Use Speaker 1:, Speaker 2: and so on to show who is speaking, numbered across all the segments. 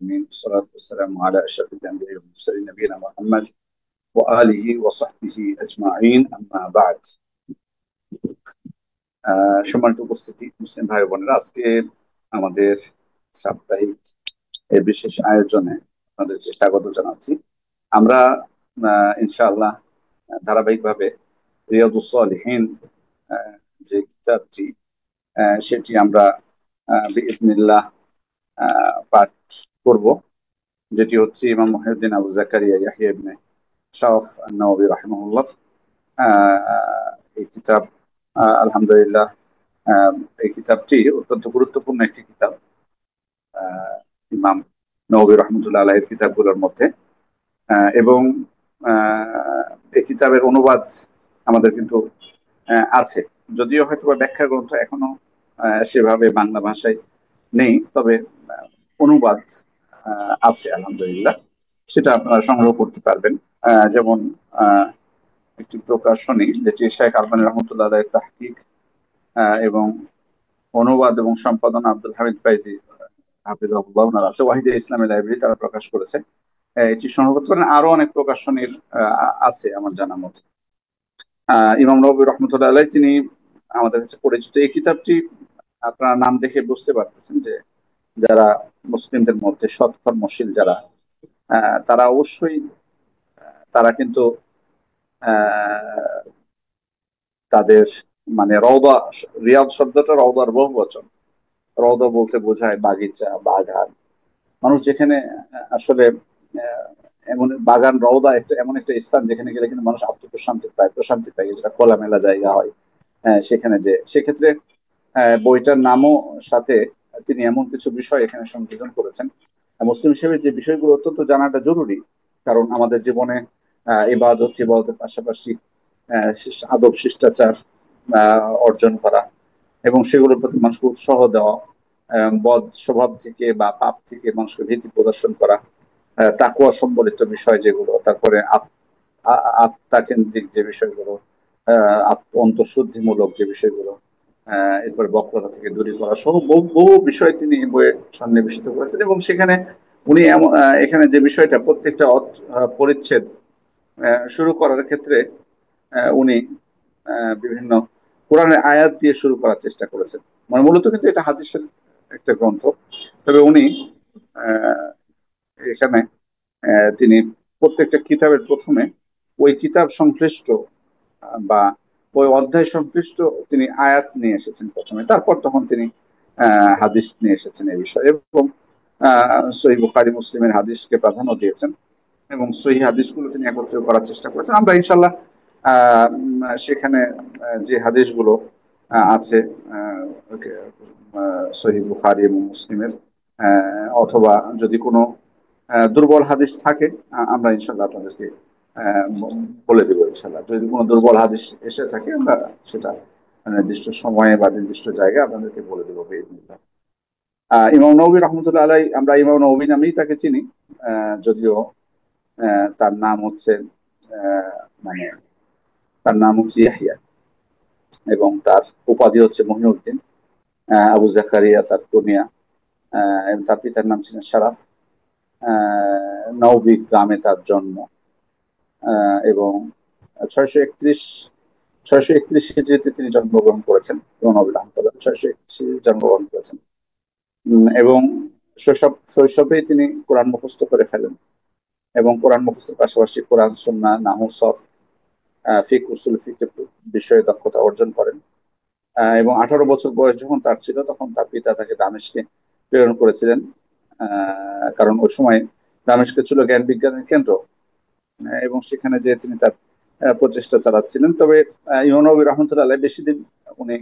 Speaker 1: العالمين والصلاة والسلام على أشرف الأنبياء والمرسلين نبينا محمد وآله وصحبه أجمعين أما بعد। সম্মানিত উপস্থিতি মুসলিম ভাই বোনেরা, আজকে আমাদের সাপ্তাহিক এই বিশেষ আয়োজনে আপনাদেরকে স্বাগত জানাচ্ছি। আমরা ইনশাআল্লাহ ধারাবাহিকভাবে রিয়াদুস সালিহিন যে কিতাবটি সেটি আমরা বিইذنিল্লাহ পাঠ করব, যেটি হচ্ছে ইমাম মুহিউদ্দিন আবু জাকারিয়া ইয়াহইয়া ইবনে শারফ আন-নাওয়াবী রাহিমাহুল্লাহ এই কিতাব। আলহামদুলিল্লাহ, এই কিতাবটি অত্যন্ত গুরুত্বপূর্ণ একটি কিতাব ইমাম নওয়াবী রাহমাতুল্লাহ আলাইহির কিতাবগুলোর মধ্যে। এবং এই কিতাবের অনুবাদ আমাদের কিন্তু আছে, যদিও হয়তো ব্যাখ্যা গ্রন্থ এখনো সেভাবে বাংলা ভাষায় নেই, তবে অনুবাদ আছে আলহামদুলিল্লাহ, সেটা আপনারা সংগ্রহ করতে পারবেন। যেমন একটি প্রকাশনী যেটি শেখ আলবানী রহমতুল্লাহ আলাইহির তাহকিক এবং অনুবাদ এবং সম্পাদনা আব্দুল হামিদ ফাইজি হাফিজাহুল্লাহ ওনার আছে, ওয়াহিদে ইসলামী লাইব্রেরি তারা প্রকাশ করেছে। এটি সংগ্রহ করতে পারেন। আরো অনেক প্রকাশনীর আছে আমার জানা মতে। ইমাম নওয়াবী রহমতুল্লাহ আলাইহি তিনি আমাদের কাছে পরিচিত। এই কিতাবটি আপনারা নাম দেখে বুঝতে পারতেছেন যে যারা মুসলিমদের মধ্যে সৎকর্মশীল যারা, তারা অবশ্যই তারা কিন্তু তাদের মানে রওদা, রিয়াদ শব্দটা রওদার বহু বচন। রওদা বলতে বোঝায় বাগিচা, বাগান। মানুষ যেখানে আসলে এমন বাগান, রওদা একটা এমন একটা স্থান যেখানে গেলে কিন্তু মানুষ প্রশান্তি পায়, যেটা খোলামেলা জায়গা হয়। সেখানে যে সেক্ষেত্রে বইটার নামও সাথে তিনি এমন কিছু বিষয় এখানে সংযোজন করেছেন। মুসলিম হিসেবে যে বিষয়গুলো অত্যন্ত জানাটা জরুরি, কারণ আমাদের জীবনে ইবাদতের পাশাপাশি আদব শিষ্টাচার অর্জন করা এবং সেগুলোর প্রতি মানুষকে উৎসাহ দেওয়া, বদ স্বভাব থেকে বা পাপ থেকে মানুষকে ভীতি প্রদর্শন করা, তাকওয়া সম্বলিত বিষয় যেগুলো, তারপরে আত্মা কেন্দ্রিক যে বিষয়গুলো, অন্তঃশুদ্ধিমূলক যে বিষয়গুলো, এরপরে বক্রতা থেকে দূরে করা সহ বহু বহু বিষয় তিনি বইয়ে সন্নিবেশিত করেছেন। এবং সেখানে উনি এখানে যে বিষয়টা প্রত্যেকটা পরিচ্ছেদ শুরু করার ক্ষেত্রে উনি বিভিন্ন কোরআনের আয়াত দিয়ে শুরু করার চেষ্টা করেছেন। মানে মূলত কিন্তু এটা হাদিসের একটা গ্রন্থ, তবে উনি এখানে তিনি প্রত্যেকটা কিতাবের প্রথমে ওই কিতাব সংশ্লিষ্ট বা ওই অধ্যায় সংশ্লিষ্ট তিনি আয়াত নিয়ে এসেছেন প্রথমে, তারপর তখন তিনি হাদিস নিয়ে এসেছেন এই বিষয়ে। এবং সহিহ বুখারী মুসলিমের হাদিসকে প্রাধান্য দিয়েছেন এবং সহিহ হাদিসগুলো তিনি একত্রিত করার চেষ্টা করেছেন। আমরা ইনশাল্লাহ সেখানে যে হাদিসগুলো আছে সহিহ বুখারী এবং মুসলিমের, অথবা যদি কোনো দুর্বল হাদিস থাকে আমরা ইনশাল্লাহ আপনাদেরকে বলে দেবো। ইনশাল্লাহ যদি কোনো দুর্বল হাদিস এসে থাকে আমরা সেটা নির্দিষ্ট সময়ে বা নির্দিষ্ট জায়গায় আপনাদেরকে বলে দেবো। ইমাম নওয়াবী রহমতুল্লাহ আলাইহি, আমরা ইমাম নওয়াবী নামেই তাকে চিনি, যদিও তার নাম হচ্ছে মানে তার নাম হচ্ছে ইয়াহইয়া এবং তার উপাধি হচ্ছে মুহিউদ্দিন আবু জাকারিয়া তার কুনিয়া। এবং তার পিতার নাম ছিলেন শারাফ। নওবী গ্রামে তার জন্ম এবং 631 হিজরিতে তিনি জন্মগ্রহণ করেছেন। ইমাম নওয়াবী রহমতুল্লাহ 631 জন্মগ্রহণ করেছেন এবং শৈশবেই তিনি কোরআন মুখস্থ করে ফেলেন এবং কোরআন মুখস্থের পাশাপাশি কোরআন, সুন্নাহ, নাহু, সরফ, ফিকহ, উসুল ফিকহ বিষয়ে দক্ষতা অর্জন করেন। এবং 18 বছর বয়স যখন তার ছিল তখন তার পিতা তাকে দামেস্কে প্রেরণ করেছিলেন, কারণ ওই সময় দামেস্কে ছিল জ্ঞান বিজ্ঞানের কেন্দ্র এবং সেখানে যে তিনি তার প্রচেষ্টা চালাচ্ছিলেন। তবে ইমাম নওয়াবী রহমতুল্লাহ আলাইহি বেশি দিন উনি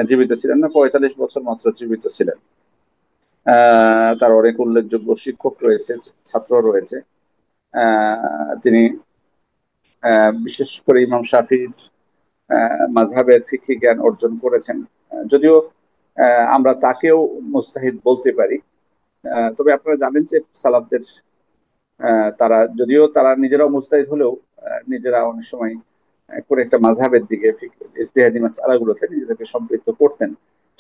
Speaker 1: জীবিত ছিলেন না, 45 বছর মাত্র জীবিত ছিলেন। তার অনেক উল্লেখযোগ্য শিক্ষক রয়েছে, ছাত্র রয়েছে। তিনি বিশেষ করে ইমাম শাফিঈর মাযহাবের ফিকহি জ্ঞান অর্জন করেছেন, যদিও আমরা তাকেও মুজতাহিদ বলতে পারি। তবে আপনারা জানেন যে সালাফদের তারা যদিও তারা নিজেরাও মুজতাহিদ হলেও নিজেরা অনেক সময় করে একটা মাযহাবের দিকে ইজতিহাদি মাসআলাগুলোতে নিজেদেরকে সম্পৃক্ত করতেন।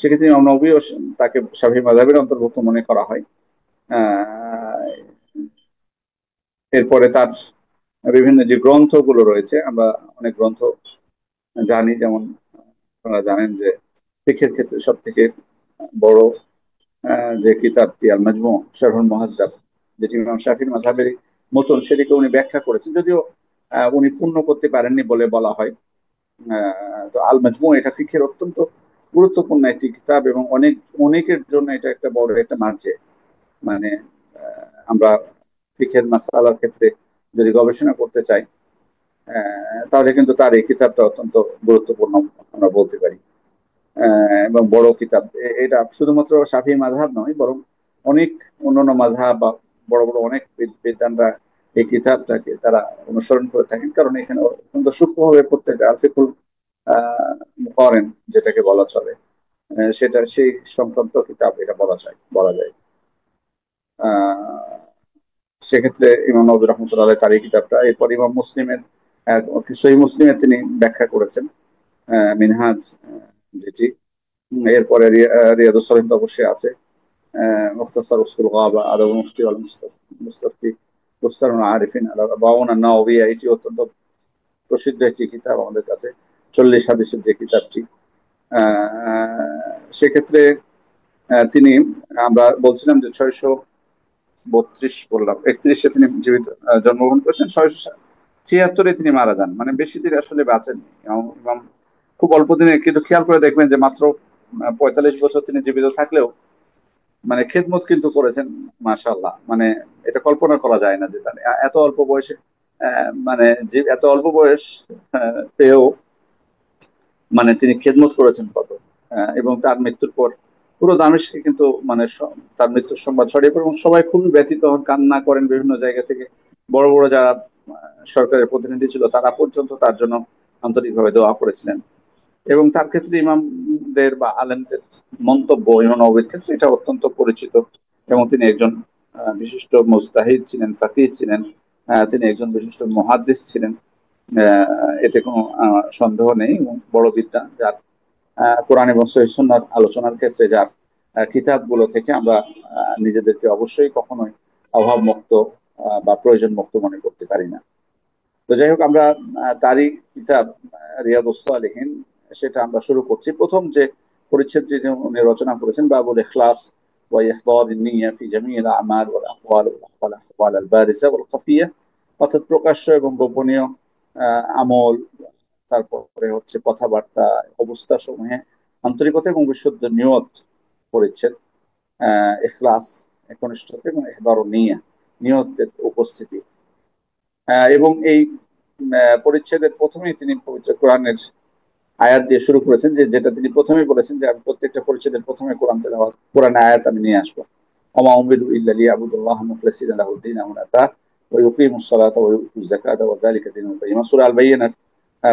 Speaker 1: সেক্ষেত্রে ইমাম নওয়াবী তাকে শাফিঈ মাযহাবের অন্তর্ভুক্ত মনে করা হয় এরপরে তার বিভিন্ন যে গ্রন্থগুলো রয়েছে, আমরা অনেক গ্রন্থ জানি, যেমন আপনারা জানেন যে ফিকহের ক্ষেত্রে সব থেকে বড় যে কিতাবটি আল মাজমু শারহুল মুহাদ্দাব, যেটি ইমাম শাফির মাযহাবের মতন, সেটিকে উনি ব্যাখ্যা করেছেন, যদিও উনি পূর্ণ করতে পারেননি বলে বলা হয়। তো আল মাজমু এটা ফিকহের অত্যন্ত গুরুত্বপূর্ণ একটি কিতাব, এবং অনেকের জন্য এটা একটা বড় একটা মার্জে। মানে আমরা ফিকহের মাসালার ক্ষেত্রে যদি গবেষণা করতে চাই, তাহলে কিন্তু তার এই কিতাবটা অত্যন্ত গুরুত্বপূর্ণ আমরা বলতে পারি। এবং বড় কিতাব। এটা শুধুমাত্র শাফি মাযহাব নয়, বরং অনেক অন্যান্য মাযহাব বা বড় বড় অনেক বিদ্বানরা এই কিতাবটাকে তারা অনুসরণ করে থাকেন, কারণ এখানে অত্যন্ত সূক্ষ্মভাবে প্রত্যেকটা আল ফিকুল করেন যেটাকে বলা চলে, সেটা সেই সংক্রান্ত কিতাব এটা বলা যায়। আহ সেক্ষেত্রে ইমাম নবী রহমতুল্লাহ আলাইহি তার এই কিতাবটা, এরপর ইমাম মুসলিমের সহিহ মুসলিমের তিনি ব্যাখ্যা করেছেন, মিনহাজ যেটি। এরপরে রিয়াদুস সালিহিন তো অবশ্যই আছে, মুখতাসার উসুল গাবা, আদব মুফতি আল মুস্তাফতি, মুস্তারুল আরিফিন আল বাউন আন-নাওয়াবিয়া, এটি অত্যন্ত প্রসিদ্ধ একটি কিতাব আমাদের কাছে, 40 হাদিসের যে কিতাবটি। সেক্ষেত্রে তিনি, আমরা বলছিলাম যে 632 বললাম, 31-এ তিনি জীবিত জন্মগ্রহণ করেছেন, 676-এ তিনি মারা যান, মানে বেশি দিন আসলে বাঁচেন। ইমাম খুব অল্প দিনে, কিন্তু খেয়াল করে দেখবেন যে মাত্র 45 বছর তিনি জীবিত থাকলেও মানে খেদমত কিন্তু করেছেন, মাশাআল্লাহ। মানে এটা কল্পনা করা যায় না যে তার এত অল্প বয়সে, মানে যে এত অল্প বয়স পেয়েও মানে তিনি খেদমত করেছেন কত। এবং তার মৃত্যুর পর পুরো দামেস্কে কিন্তু মানে তার মৃত্যুর সংবাদ ছড়িয়ে পড়ে, এবং সবাই খুবই ব্যথিত হন, কান্না করেন বিভিন্ন জায়গা থেকে। বড় বড় যারা সরকারের প্রতিনিধি ছিল, তারা পর্যন্ত তার জন্য আন্তরিকভাবে দোয়া করেছিলেন। এবং তার ক্ষেত্রে ইমামদের বা আলেমদের মন্তব্য ইমাম নববীর ক্ষেত্রে এটা অত্যন্ত পরিচিত। এবং তিনি একজন বিশিষ্ট মুজতাহিদ ছিলেন, ফাকিহ ছিলেন, তিনি একজন বিশিষ্ট মুহাদ্দিস ছিলেন, এতে কোনো সন্দেহ নেই। এবং বড় বিদ্যা, যার কোরআন এবং সহিহ সুন্নাহর আলোচনার ক্ষেত্রে যার কিতাবগুলো থেকে আমরা নিজেদেরকে অবশ্যই কখনোই অভাব মুক্ত বা প্রয়োজন মুক্ত মনে করতে পারি না। তো যাই হোক, আমরা তারই কিতাব রিয়াদুস সালিহিন, সেটা আমরা শুরু করছি। প্রথম যে পরিচ্ছেদ যে উনি রচনা করেছেন, বাবুল ইখলাস ওয়া ইহদার নিয়্যা ফি জামিল আমাল ওয়াল আহওয়াল ওয়াল আহওয়াল আল বারিজা ওয়াল খাফিয়া, অর্থাৎ প্রকাশ্য এবং গোপনীয় আমল, তারপরে হচ্ছে কথাবার্তা, অবস্থা সমূহে আন্তরিকতা এবং বিশুদ্ধ নিয়ত পরিচ্ছেদ, ইখলাস একনিষ্ঠতা, এবং ইহদার নিয়্যা নিয়তের উপস্থিতি। এবং এই পরিচ্ছেদের প্রথমেই তিনি পবিত্র কোরআনের আয়াত দিয়ে শুরু করেছেন, যেটা তিনি প্রথমেই বলেছেন যে আমি প্রত্যেকটা পরিচ্ছেদের প্রথমে কোরআন তেলাওয়াত, কোরআনের আয়াত আমি নিয়ে আসবো। ওমা উমিরু ইল্লা লিয়াবুদুল্লাহ মুখলিসিনা লাহুদ্দিন হুনাফা ওয়া ইউকিমুস সালাতা ওয়া ইউতুজ যাকাতা ওয়া যালিকা দীনুল কাইয়্যিম। সূরা আল বাইয়িনার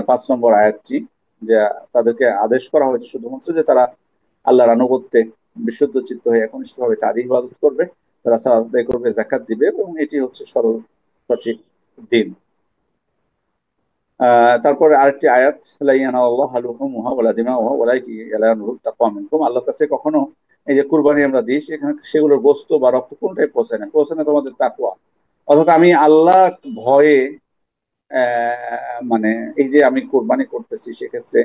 Speaker 1: 5 নম্বর আয়াতটি, যে তাদেরকে আদেশ করা হয়েছে শুধুমাত্র যে তারা আল্লাহর আনুগত্যে বিশুদ্ধ চিত্ত হয়ে একনিষ্ঠভাবে তারই ইবাদত করবে, তারা সালাত আদায় করবে, যাকাত দিবে, এবং এটি হচ্ছে সরল সঠিক দিন। তারপরে আরেকটি আয়াত, লা ইয়ানালুল্লাহু লুহুমুহা ওয়ালা দিমাউহা ওয়ালাকিন ইয়ানালুহু তাকওয়া মিনকুম। আল্লাহর কাছে কখনো এই যে কুরবানি আমরা দিই, সেখানে সেগুলোর গোশত বা রক্ত কোনটাই পৌঁছে না তোমাদের তাকওয়া। অর্থাৎ আমি আল্লাহ ভয়ে, মানে এই যে আমি কোরবানি করতেছি, সেক্ষেত্রে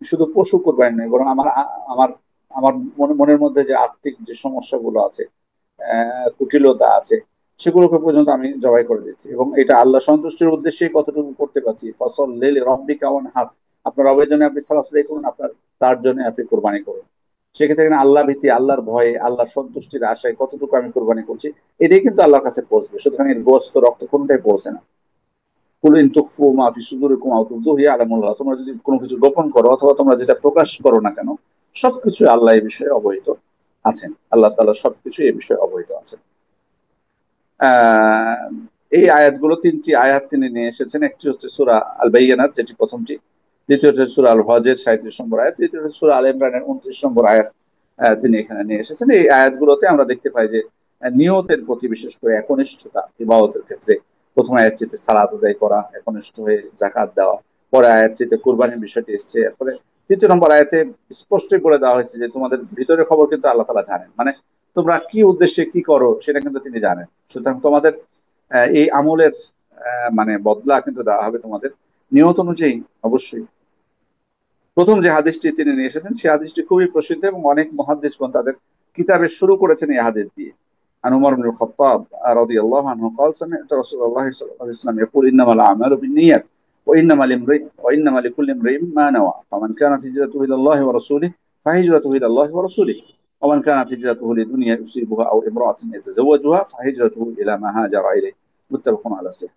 Speaker 1: শুধু পশু কোরবানি নয়, বরং আমার আমার মনের মধ্যে যে আত্মিক যে সমস্যাগুলো আছে, কুটিলতা আছে, সেগুলোকে পর্যন্ত আমি জবাই করে দিচ্ছি, এবং এটা আল্লাহ সন্তুষ্টির উদ্দেশ্যে কতটুকু করতে পারছি। ফসল লেলে রব্বিকা ওয়ানহার, আপনার রবের জন্য আপনি সালাত আদায় করুন, আপনার তার জন্য আপনি কোরবানি করুন। সেক্ষেত্রে এখানে আল্লাহ ভীতি, আল্লাহর ভয়ে, আল্লাহর সন্তুষ্টির আশায় কতটুকু আমি কোরবানি করছি, এটাই কিন্তু আল্লাহর কাছে পৌঁছবে। সুতরাং এর গোস্ত রক্ত কোনটাই পৌঁছে না। কুল ইন তুখফু মা ফি সুদুরিকুম আও তুবদুহু ইয়ালামুল্লাহ, তোমরা যদি কোনো কিছু গোপন করো অথবা তোমরা যেটা প্রকাশ করো না কেন, সবকিছু আল্লাহ এই বিষয়ে অবহিত আছেন। আল্লাহ তাআলা সবকিছু এই বিষয়ে অবহিত আছেন। আহ এই আয়াতগুলো, 3টি আয়াত তিনি নিয়ে এসেছেন। একটি হচ্ছে সূরা আল বাইয়িনার, যেটি প্রথমটি, দ্বিতীয়টি হচ্ছে সূরা আল হজের 37 নম্বর আয়াত, তৃতীয়টি হচ্ছে সূরা আল ইমরানের 29 নম্বর আয়াত। তিনি এখানে নিয়ে এসেছেন। এই আয়াতগুলোতে আমরা দেখতে পাই যে নিয়তের প্রতি, বিশেষ করে একনিষ্ঠতা ইবাদতের ক্ষেত্রে, প্রথম আয়াতটিতে সালাত আদায় করা, একনিষ্ঠ হয়ে যাকাত দেওয়া, পরে আয়াতটিতে কুরবানির বিষয়টি এসেছে, এরপরে 3 নম্বর আয়াতে স্পষ্টই বলে দেওয়া হয়েছে যে তোমাদের ভিতরের খবর কিন্তু আল্লাহ তাআলা জানেন, মানে তোমরা কি উদ্দেশ্যে কি করো সেটা কিন্তু তিনি জানেন। সুতরাং তোমাদের এই আমলের মানে বদলা কিন্তু দেওয়া হবে তোমাদের নিয়ত অনুযায়ী অবশ্যই। প্রথম যে হাদিসটি তিনি নিয়ে এসেছেন সেই হাদিসটি খুবই প্রসিদ্ধ এবং অনেক মুহাদ্দিসগণ তাদের কিতাবে শুরু করেছেন এই হাদিস দিয়ে। عن عمر بن الخطاب رضي الله عنه قال سمعت رسول الله صلى الله عليه وسلم يقول انما الاعمال بالنيات وانما لكل امرئ ما نوى فمن كانت هجرته الى الله ورسوله فهجرته الى الله ورسوله ومن كانت هجرته لدنيا يصيبها او امرأة يتزوجها فهجرته الى ما هاجر اليه متفق على صحيح।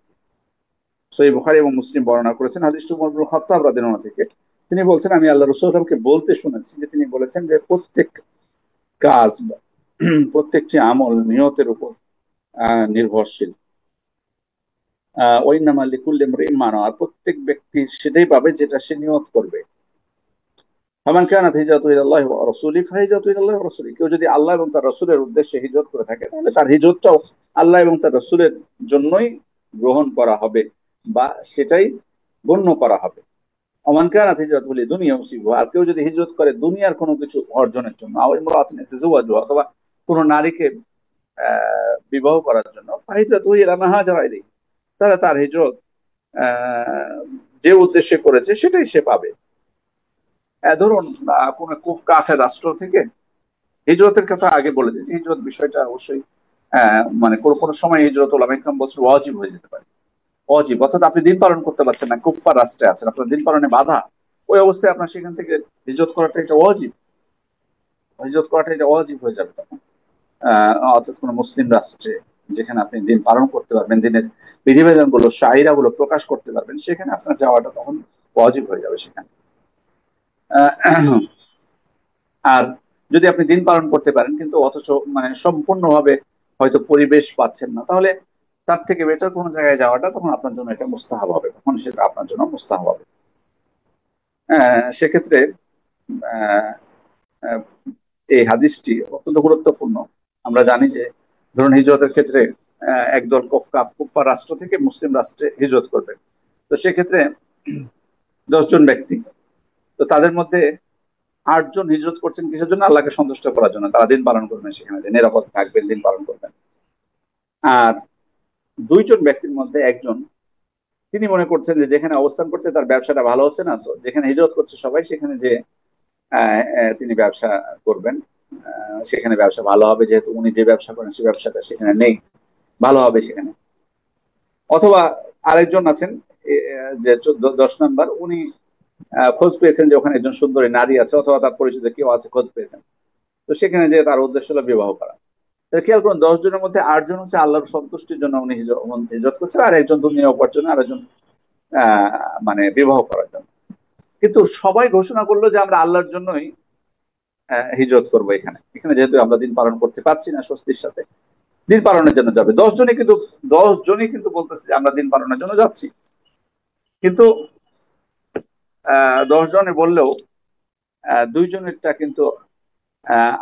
Speaker 1: সহিহ বুখারী এবং মুসলিম বর্ণনা করেছেন হাদিসটি উমর ইবনে খাত্তাব রাদিয়াল্লাহু আনহু থেকে। তিনি বলছেন আমি আল্লাহ রাসূল সাল্লাল্লাহু আলাইহি ওয়াসাল্লামকে বলতে শুনেছি যে তিনি বলেছেন যে প্রত্যেক কাজ প্রত্যেকটি আমল নিয়তের উপর নির্ভরশীল। ওয়াইন্নামা লিকুল্লি ইমরিইন মা নাওয়া, আর প্রত্যেক ব্যক্তি সেটাই পাবে যেটা সে নিয়ত করবে। ফামান কানাত হিজরাতুহু ইলাল্লাহি ওয়া রাসূলিহি ফাহিজরাতুহু ইলাল্লাহি ওয়া রাসূলিহি, কেউ যদি আল্লাহ এবং তার রাসূলের উদ্দেশ্যে হিজরত করে থাকে তাহলে তার হিজরতটাও আল্লাহ এবং তার রাসূলের জন্যই গ্রহণ করা হবে বা সেটাই গণ্য করা হবে। ওমান কানাত হিজরাতুহু লিদুনিয়া ইউসিবুহা, আর কেউ যদি হিজরত করে দুনিয়ার কোনো কিছু অর্জনের জন্য, আও ইমরাআতুন ইয়াতাযাওয়াজুহা, অথবা কোনো নারীকে বিবাহ করার জন্য, ফাহিজরাতুহু ইলা মা হাজারা ইলাইহি, তাহলে তার হিজরত যে উদ্দেশ্যে করেছে সেটাই সে পাবে। ধরুন কোন কাফের রাষ্ট্র থেকে হিজরতের কথা আগে বলে দিয়েছি, হিজরত বিষয়টা অবশ্যই মানে কোনো কোনো সময় হিজরত উলামা ইকরাম বলছেন ওয়াজিব হয়ে যেতে পারে। ওয়াজিব অর্থাৎ আপনি দিন পালন করতে পারছেন না, কুফফার রাষ্ট্রে আছেন, আপনার দিন পালনে বাধা, ওই অবস্থায় আপনার সেখান থেকে হিজরত করাটা এটা ওয়াজিব, হিজরত করাটা এটা ওয়াজিব হয়ে যাবে তখন। অর্থাৎ কোনো মুসলিম রাষ্ট্রে যেখানে আপনি দিন পালন করতে পারবেন, দিনের বিধিবিধান গুলো শাইরা গুলো প্রকাশ করতে পারবেন, সেখানে আপনার যাওয়াটা তখন ওয়াজিব হয়ে যাবে সেখানে। আর যদি আপনি দিন পালন করতে পারেন কিন্তু অথচ মানে সম্পূর্ণভাবে হয়তো পরিবেশ পাচ্ছেন না, তাহলে তার থেকে বেটার কোনো জায়গায় যাওয়াটা তখন আপনার জন্য এটা মুস্তাহাব হবে, তখন সেটা আপনার জন্য মুস্তাহাব হবে। সেক্ষেত্রে আহ, আহ, এই হাদিসটি অত্যন্ত গুরুত্বপূর্ণ। আমরা জানি যে ধরুন হিজরতের ক্ষেত্রে একদল কুফফার রাষ্ট্র থেকে মুসলিম রাষ্ট্রে হিজরত করবে, তো সেক্ষেত্রে 10 জন ব্যক্তি, তো তাদের মধ্যে 8 জন হিজরত করছেন কিসের জন্য? আল্লাহকে সন্তুষ্ট করার জন্য, তারা দিন পালন করবেন, সেখানে যে নিরাপদ থাকবেন, দিন পালন করবেন। আর 2 জন ব্যক্তির মধ্যে একজন তিনি মনে করছেন যে যেখানে অবস্থান করছে তার ব্যবসাটা ভালো হচ্ছে না, তো যেখানে হিজরত করছে সবাই সেখানে যে তিনি ব্যবসা করবেন, সেখানে ব্যবসা ভালো হবে, যেহেতু উনি যে ব্যবসা করেন সে ব্যবসাটা সেখানে নেই, ভালো হবে সেখানে। অথবা আরেকজন আছেন যে 10 নম্বর, উনি খোঁজ পেয়েছেন যে ওখানে একজন সুন্দরী নারী আছে অথবা তার পরিচিত কেউ আছে, খোঁজ পেয়েছেন, তো সেখানে যে তার উদ্দেশ্য হলো বিবাহ করা। খেয়াল করুন 10 জনের মধ্যে 8 জন হচ্ছে আল্লাহর সন্তুষ্টির জন্য উনি হিজরত করছেন, আর একজন দুনিয়া উপার্জনে, আর একজন মানে বিবাহ করার জন্য। কিন্তু সবাই ঘোষণা করলো যে আমরা আল্লাহর জন্যই হিজরত করবো, এখানে এখানে যেহেতু আমরা দিন পালন করতে পারছি না স্বস্তির সাথে, দিন পালনের জন্য যাবে। 10 জনই কিন্তু বলতেছে যে আমরা দিন পালনের জন্য যাচ্ছি, কিন্তু 10 জনে বললেও 2 জনেরটা কিন্তু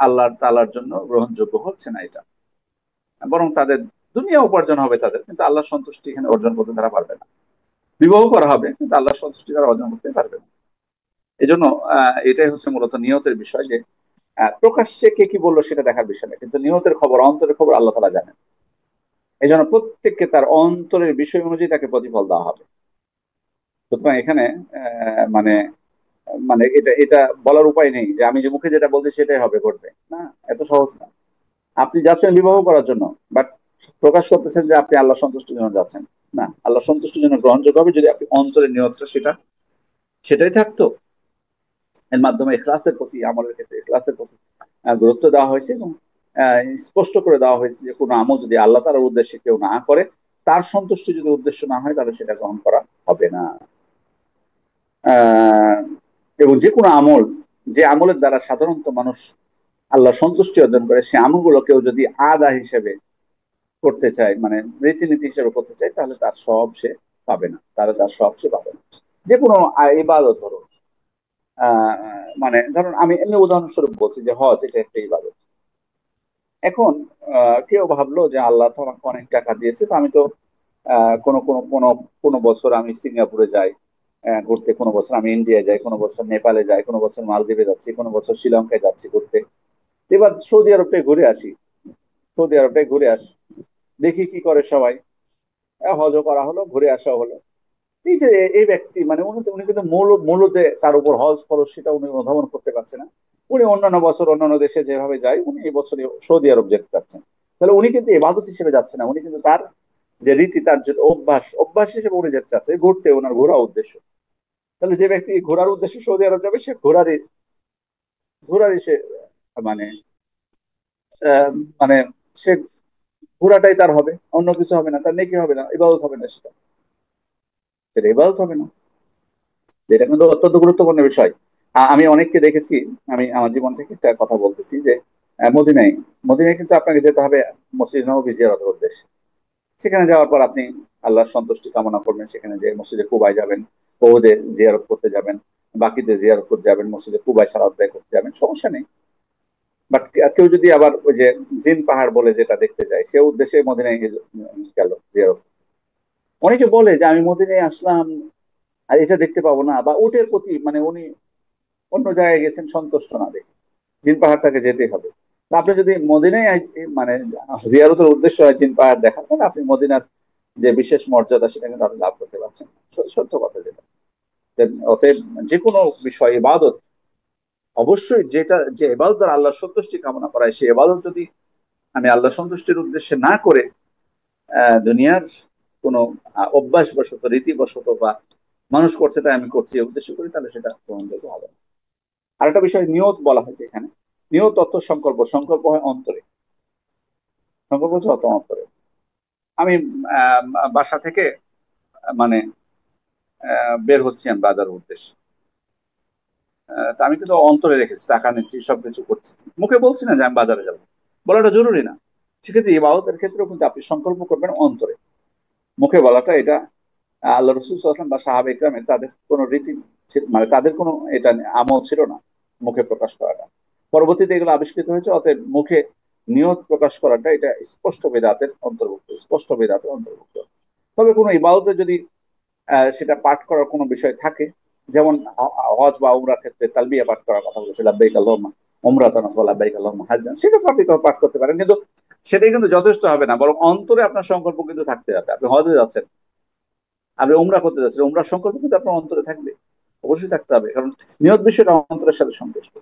Speaker 1: আল্লাহ তাআলার জন্য গ্রহণযোগ্য হচ্ছে না এটা, বরং তাদের দুনিয়া উপার্জন হবে তাদের, কিন্তু আল্লাহর সন্তুষ্টি এখানে অর্জন করতে তারা পারবে না। বিবাহ করা হবে কিন্তু আল্লাহর সন্তুষ্টি তারা অর্জন করতে পারবে না। এই জন্য এটাই হচ্ছে মূলত নিয়তের বিষয়, যে প্রকাশ্যে কে কি বললো সেটা দেখার বিষয় না, কিন্তু নিয়তের খবর, অন্তরের খবর আল্লাহ তাআলা জানেন। এই জন্য প্রত্যেককে তার অন্তরের বিষয় অনুযায়ী তাকে প্রতিফল দেওয়া হবে। সুতরাং এখানে মানে মানে এটা এটা বলার উপায় নেই যে আমি যে মুখে যেটা বলছি সেটাই হবে, ঘটবে না, এত সহজ না। আপনি যাচ্ছেন বিবাহ করার জন্য, বাট প্রকাশ করতেছেন যে আপনি আল্লাহ সন্তুষ্টির জন্য যাচ্ছেন, না, আল্লাহ সন্তুষ্টির জন্য গ্রহণযোগ্য হবে যদি আপনি অন্তরের নিয়তটা সেটাই থাকতো। এর মাধ্যমে ইখলাসের প্রতি, আমলের ক্ষেত্রে ইখলাসের প্রতি গুরুত্ব দেওয়া হয়েছে, এবং স্পষ্ট করে দেওয়া হয়েছে যে কোনো আমল যদি আল্লাহ তাআলার উদ্দেশ্যে কেউ না করে, তার সন্তুষ্টি যদি উদ্দেশ্য না হয়, তাহলে সেটা গ্রহণ করা হবে না। আহ এবং যে কোনো আমল, যে আমলের দ্বারা সাধারণত মানুষ আল্লাহ সন্তুষ্টি অর্জন করে, সে আমলগুলো কেউ যদি আদা হিসেবে করতে চায়, মানে রীতিনীতি হিসেবে করতে চায়, তাহলে তার সব সে পাবে না, তাহলে তার সব সে পাবে না। যে কোনো ইবাদত ধরুন, মানে ধরুন আমি এমনি উদাহরণস্বরূপ বলছি যে হজ এটা একটা ইবাদত। এখন কেউ ভাবলো যে আল্লাহ তো আমাকে অনেক টাকা দিয়েছে, তো আমি তো কোনো কোনো কোনো কোনো বছর আমি সিঙ্গাপুরে যাই ঘুরতে, কোনো বছর আমি ইন্ডিয়া যাই, কোনো বছর নেপালে যাই, কোনো বছর মালদ্বীপে যাচ্ছি, কোনো বছর শ্রীলঙ্কায় যাচ্ছি ঘুরতে, এবার সৌদি আরবটাই ঘুরে আসি, সৌদি আরবটাই ঘুরে আসি, দেখি কি করে সবাই। হজও করা হলো, ঘুরে আসা হলো। এই যে এই ব্যক্তি মানে উনি উনি কিন্তু মূলতে তার উপর হজ খরচ সেটা উনি অনুধাবন করতে পারছে না। উনি অন্যান্য বছর অন্যান্য দেশে যেভাবে যায়, উনি এই বছরে সৌদি আরব যেতে চাচ্ছেন। তাহলে উনি কিন্তু ইবাদত হিসেবে যাচ্ছে না, উনি কিন্তু তার যে রীতি, তার যে অভ্যাস, অভ্যাস হিসেবে উনি যেতে চাচ্ছে, ঘুরতে, ওনার ঘোরা উদ্দেশ্য। তাহলে যে ব্যক্তি ঘোরার উদ্দেশ্যে সৌদি আরব যাবে, সে ঘোরারই সে মানে আহ, মানে সে ঘোরাটাই তার হবে, অন্য কিছু হবে না, তার নেকি হবে না, ইবাদত হবে না, সেটা ইবাদত হবে না। এটা কিন্তু অত্যন্ত গুরুত্বপূর্ণ বিষয়। আমি অনেককে দেখেছি, আমি আমার জীবন থেকে একটা কথা বলতেছি যে মদিনায়, মদিনায় কিন্তু আপনাকে যেতে হবে মসজিদ নববী জিয়ারতের উদ্দেশ্যে। সেখানে যাওয়ার পর আপনি আল্লাহর সন্তুষ্টি কামনা করবেন, সেখানে যে মসজিদে কুবায় যাবেন, ওহুদে জিয়ারত করতে যাবেন, বাকিতে জিয়ারত করতে যাবেন, মসজিদে কুবায় সালাত আদায় করতে যাবেন, সমস্যা নেই। বাট কেউ যদি আবার ওই যে জিন পাহাড় বলে যেটা দেখতে যায়, সে উদ্দেশ্যে মদিনায় গেল জিয়ারত। অনেকে বলে যে আমি মদিনায় আসলাম আর এটা দেখতে পাবো না, বা উটের প্রতি মানে উনি অন্য জায়গায় গেছেন সন্তুষ্ট না দেখে জিন পাহাড়টাকে যেতে হবে। তা আপনি যদি মদিনায় মানে জিয়ারতের উদ্দেশ্য হয় জিন পাহাড় দেখা, তাহলে আপনি মদিনার যে বিশেষ মর্যাদা সেটা কিন্তু আপনি লাভ করতে পারছেন। সত্য কথা যেটা। যে অতএব যে কোনো বিষয় ইবাদত, অবশ্যই যেটা যে ইবাদত দ্বারা আল্লাহ সন্তুষ্টি কামনা করায়, সেই ইবাদত যদি আমি আল্লাহ সন্তুষ্টির উদ্দেশ্যে না করে দুনিয়ার কোনো অভ্যাসবশত, রীতিবশত বা মানুষ করছে তাই আমি করছি এই উদ্দেশ্য করি, তাহলে সেটা গ্রহণযোগ্য হবে না। আরেকটা বিষয় নিয়ত বলা হয়েছে এখানে। নিয়ত অর্থ সংকল্প, সংকল্প হয় অন্তরে, সংকল্প হচ্ছে অত অন্তরে। আমি আহ, বাসা থেকে মানে বের হচ্ছি আমি বাজারের উদ্দেশ্যে। তা আমি কিন্তু অন্তরে রেখেছি, টাকা নিচ্ছি, সবকিছু করছি, মুখে বলছি না যে আমি বাজারে যাবো, বলাটা জরুরি না। সেক্ষেত্রে ইবাদতের ক্ষেত্রেও কিন্তু আপনি সংকল্প করবেন অন্তরে। মুখে বলাটা এটা আল্লাহ রসুল সাল্লাল্লাহু আলাইহি ওয়াসাল্লাম বা সাহাবা ইকরামের তাদের কোনো রীতি মানে তাদের কোনো এটা আমল ছিল না, মুখে প্রকাশ করাটা। পরবর্তীতে এগুলো আবিষ্কৃত হয়েছে, অতএব মুখে নিয়ত প্রকাশ করাটা এটা স্পষ্ট বেদাতের অন্তর্ভুক্ত, স্পষ্ট বেদাতের অন্তর্ভুক্ত। তবে কোনো ইবাদতে যদি সেটা পাঠ করার কোনো বিষয় থাকে, যেমন হজ বা উমরার ক্ষেত্রে তালবিয়া পাঠ করার কথা বলেছে, লাব্বাইক আল্লাহুম্মা উমরাতান ওয়া লাব্বাইক আল্লাহুম্মা হাজ্জান, সেটা আপনি তো পাঠ করতে পারেন, কিন্তু সেটাই কিন্তু যথেষ্ট হবে না, বরং অন্তরে আপনার সংকল্প কিন্তু থাকতে হবে। আপনি হজে যাচ্ছেন, আপনি উমরা করতে যাচ্ছেন, উমরার সংকল্প কিন্তু আপনার অন্তরে থাকবে, অবশ্যই থাকতে হবে, কারণ নিয়ত বিষয়টা অন্তরের সাথে সংশ্লিষ্ট।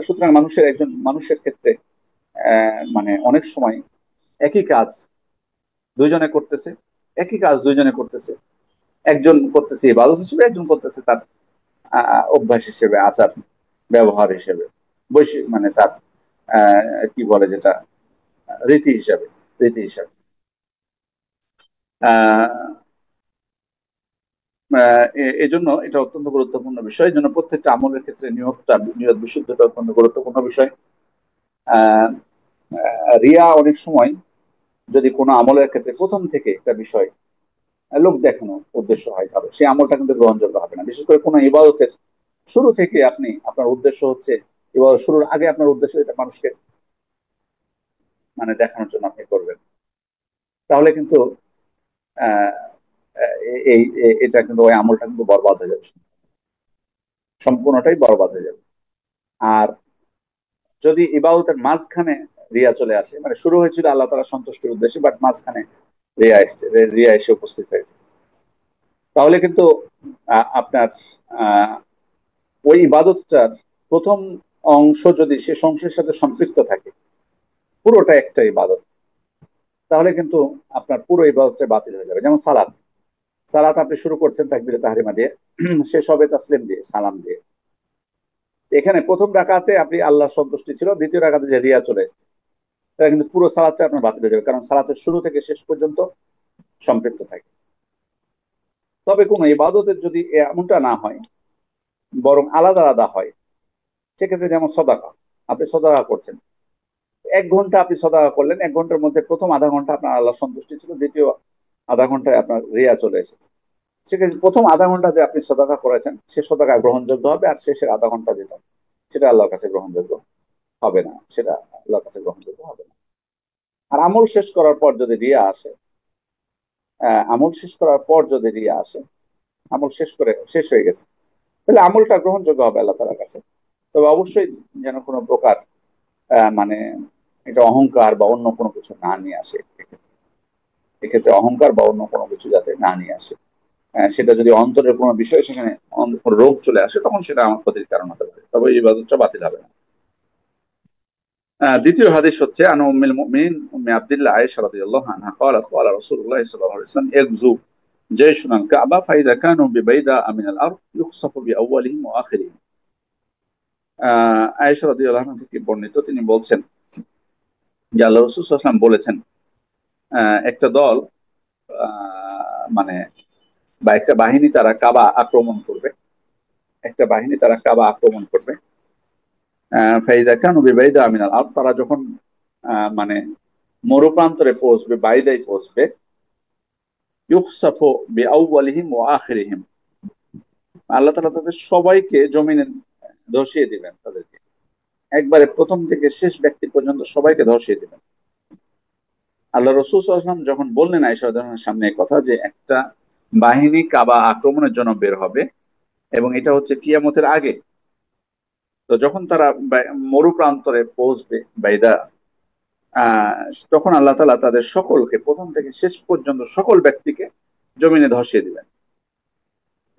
Speaker 1: সুতরাং একজন মানুষের ক্ষেত্রে মানে অনেক সময় একই কাজ দুইজনে করতেছে, একই কাজ দুইজনে করতেছে, একজন করতেছে ইবাদত হিসেবে, একজন করতেছে তার অভ্যাস হিসেবে, আচার ব্যবহার হিসেবে, বৈশ্বিক মানে তার কি বলে যেটা রীতি হিসাবে, রীতি হিসাবে। আহ এজন্য এটা অত্যন্ত গুরুত্বপূর্ণ বিষয়। এই জন্য প্রত্যেকটা আমলের ক্ষেত্রে নিয়ত বিশুদ্ধতা অত্যন্ত গুরুত্বপূর্ণ বিষয়। আহ রিয়া অনেক সময় যদি কোনো আমলের ক্ষেত্রে প্রথম থেকে একটা বিষয় লোক দেখানো উদ্দেশ্য হয়, তাহলে সেই আমলটা কিন্তু গ্রহণযোগ্য হবে না। বিশেষ করে কোনো ইবাদতের শুরু থেকে আপনি আপনার উদ্দেশ্য হচ্ছে, ইবাদত শুরুর আগে আপনার উদ্দেশ্য এটা মানুষকে মানে দেখানোর জন্য আপনি করবেন, তাহলে কিন্তু আহ এটা কিন্তু ওই আমলটা কিন্তু বরবাদ হয়ে যাবে, সম্পূর্ণটাই বরবাদ হয়ে যাবে। আর যদি ইবাদতের মাঝখানে রিয়া চলে আসে, মানে শুরু হয়েছিল আল্লাহ তাআলা সন্তুষ্টির উদ্দেশ্যে, বাট মাঝখানে রিয়া এসছে, রিয়া এসে উপস্থিত হয়েছে, তাহলে কিন্তু আপনার আহ ওই ইবাদতটার প্রথম অংশ যদি শেষ অংশের সাথে সম্পৃক্ত থাকে, পুরোটা একটা ইবাদত, তাহলে কিন্তু আপনার পুরো ইবাদতটা বাতিল হয়ে যাবে। যেমন সালাত, সালাত আপনি শুরু করছেন তাকবীরে তাহরিমা দিয়ে, শেষ হবে তাসলিম দিয়ে, সালাম দিয়ে। এখানে প্রথম রাকাতে আপনি আল্লাহ সন্তুষ্টি ছিল, দ্বিতীয় রাকাতে যে রিয়া চলে এসেছে, তাহলে কিন্তু পুরো সালাদটা আপনার বাতিল হয়ে যাবে, কারণ সালাতের শুরু থেকে শেষ পর্যন্ত সম্পৃক্ত থাকে। তবে কোনো ইবাদতের যদি এমনটা না হয়, বরং আলাদা আলাদা হয়, সেক্ষেত্রে যেমন সদাকা, আপনি সদাকা করছেন, 1 ঘন্টা আপনি সদাকা করলেন, 1 ঘন্টার মধ্যে প্রথম আধা ঘন্টা আপনার আল্লাহ সন্তুষ্টি ছিল, দ্বিতীয় আধা ঘন্টায় আপনার রিয়া চলে এসেছে। সেক্ষেত্রে প্রথম আধা ঘন্টা যে আপনি সদাকা করেছেন, সে সদাকা গ্রহণযোগ্য হবে, আর শেষের আধা ঘন্টা যেটা, সেটা আল্লাহর কাছে গ্রহণযোগ্য হবে না, সেটা আল্লাহর কাছে গ্রহণযোগ্য হবে না। আর আমল শেষ করার পর যদি রিয়া আসে, আমল শেষ করার পর যদি রিয়া আসে, আমল শেষ হয়ে গেছে, তাহলে আমলটা গ্রহণযোগ্য হবে আল্লাহ তাআলার কাছে। তবে অবশ্যই যেন কোনো প্রকার মানে এটা অহংকার বা অন্য কোনো কিছু না নিয়ে আসে এক্ষেত্রে। এক্ষেত্রে অহংকার বা অন্য কোনো কিছু যাতে না নিয়ে আসে। সেটা যদি অন্তরের কোনো বিষয়, সেখানে কোনো রোগ চলে আসে, তখন সেটা আমার ক্ষতির কারণ হতে পারে, তবে এই ইবাদতটা বাতিল হবে না। দ্বিতীয় হাদিস হচ্ছে আন উম্মুল মুমিনিন উম্মে আব্দুল্লাহ আয়েশা রাদিয়াল্লাহু আনহা قالت قال رسول الله صلى الله عليه وسلم يغزو جيشنا الكعبة فإذا كانوا ببيداء من الأرض يخسف بأولهم وآخرهم। আয়েশা রাদিয়াল্লাহু আনহা থেকে বর্ণিত, তিনি বলছেন যে আল্লাহ রাসূল সাল্লাল্লাহু আলাইহি ওয়াসাল্লাম বলেছেন, একটা দল মানে বা একটা বাহিনী তারা কাবা আক্রমণ করবে, একটা বাহিনী তারা কাবা আক্রমণ করবে। ফাইদা কানু বিবাইদা মিনাল আরদ, তারা যখন মানে মরুপ্রান্তরে পৌঁছবে, বাইদায় পৌঁছবে, ইউখসাফু বিআউয়ালিহিম ওয়া আখিরিহিম, আল্লাহ তাআলা তাদের সবাইকে জমিনে ধসিয়ে দিবেন, তাদেরকে একবারে প্রথম থেকে শেষ ব্যক্তি পর্যন্ত সবাইকে ধসিয়ে দিবেন। আল্লাহ রাসূল সাল্লাল্লাহু আলাইহি ওয়াসাল্লাম যখন বললেন আয়েশা রাদিয়াল্লাহু আনহার সামনে এই কথা, যে একটা বাহিনী কাবা আক্রমণের জন্য বের হবে এবং এটা হচ্ছে কিয়ামতের আগে, তো যখন তারা মরু প্রান্তরে পৌঁছবে বাইদা, আহ তখন আল্লাহ তাআলা তাদের সকলকে প্রথম থেকে শেষ পর্যন্ত সকল ব্যক্তিকে জমিনে ধসিয়ে দিবেন।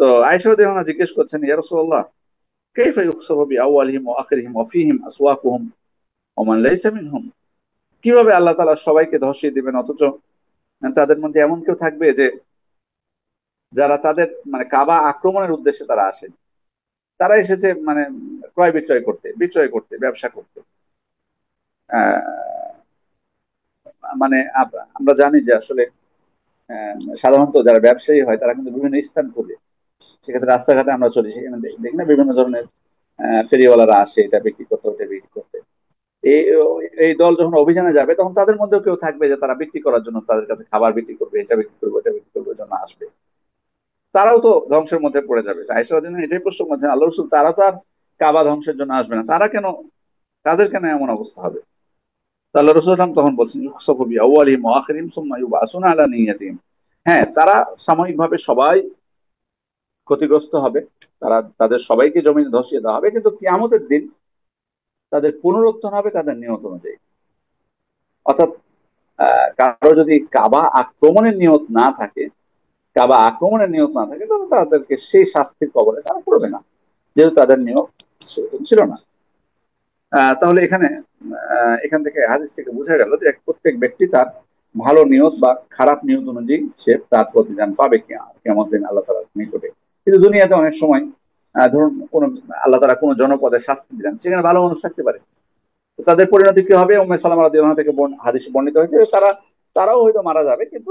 Speaker 1: তো আয়েশা রাদিয়াল্লাহু আনহা জিজ্ঞেস করছেন, ইয়া রাসূলুল্লাহ, কাইফা ইউখসাফু বিআওয়ালিহিম ওয়া আখিরিহিম ওয়া ফীহিম আসওয়াকুহুম ওয়া মান লাইসা মিনহুম, কিভাবে আল্লাহ তাআলা সবাইকে ধসিয়ে দিবেন, অথচ তাদের মধ্যে এমন কেউ থাকবে যে যারা তাদের মানে কাবা আক্রমণের উদ্দেশ্যে তারা আসেন, তারা এসেছে মানে ক্রয় বিক্রয় করতে, বিক্রয় করতে, ব্যবসা করতে। আহ, মানে আমরা জানি যে আসলে সাধারণত যারা ব্যবসায়ী হয় তারা কিন্তু বিভিন্ন স্থান খোঁজে। সেক্ষেত্রে রাস্তাঘাটে আমরা চলি, সেখানে দেখি না বিভিন্ন ধরনের ফেরিওয়ালারা আসে এটা বিক্রি করতে, ওটা বিক্রি করতে। এই এই দল যখন অভিযানে যাবে, তখন তাদের মধ্যেও কেউ থাকবে যে তারা বিক্রি করার জন্য তাদের কাছে খাবার বিক্রি করবে, এটা বিক্রি করবে, এটা বিক্রি করবে জন্য আসবে। তারাও তো ধ্বংসের মধ্যে পড়ে যাবে। আয়েশা রাদিয়াল্লাহু আনহা এটাই প্রশ্ন করছেন, আল্লাহ রাসূল, তারা তো আর কাবা ধ্বংসের জন্য আসবে না, তারা কেন, তাদের কেন এমন অবস্থা হবে? তো আল্লাহ রাসূল তখন বলছেন, ইউখসাফু বিআওয়ালিহিম ওয়া আখিরিহিম সুম্মা ইউবআসুনা আলা নিয়াতিহিম। হ্যাঁ, তারা সাময়িকভাবে সবাই ক্ষতিগ্রস্ত হবে, তারা তাদের সবাইকে জমিনে ধসিয়ে দেওয়া হবে, কিন্তু কিয়ামতের দিন তাদের পুনরুত্থান হবে তাদের নিয়ত অনুযায়ী। অর্থাৎ কারো যদি কাবা আক্রমণের নিয়ত না থাকে, কাবা আক্রমণের নিয়ত না থাকে, তাহলে তাদেরকে সেই শাস্তির কবলে তারা পড়বে না, যেহেতু তাদের নিয়ত সেরকম ছিল না। তাহলে এখানে এখান থেকে হাদিস থেকে বোঝা গেল যে প্রত্যেক ব্যক্তি তার ভালো নিয়ত বা খারাপ নিয়ত অনুযায়ী সে তার প্রতিদান পাবে কেমন দিন আল্লাহ তাআলার নিকটে। কিন্তু দুনিয়াতে অনেক সময় ধরুন কোন আল্লাহ তাআলা কোন জনপদে শাস্তি দিলেন, সেখানে ভালো মানুষ থাকতে পারে, তো তাদের পরিণতি কি হবে? উম্মে সালামা রাদিয়াল্লাহু আনহা থেকে হাদিসে বর্ণিত হয়েছে যে তারাও হয়তো মারা যাবে, কিন্তু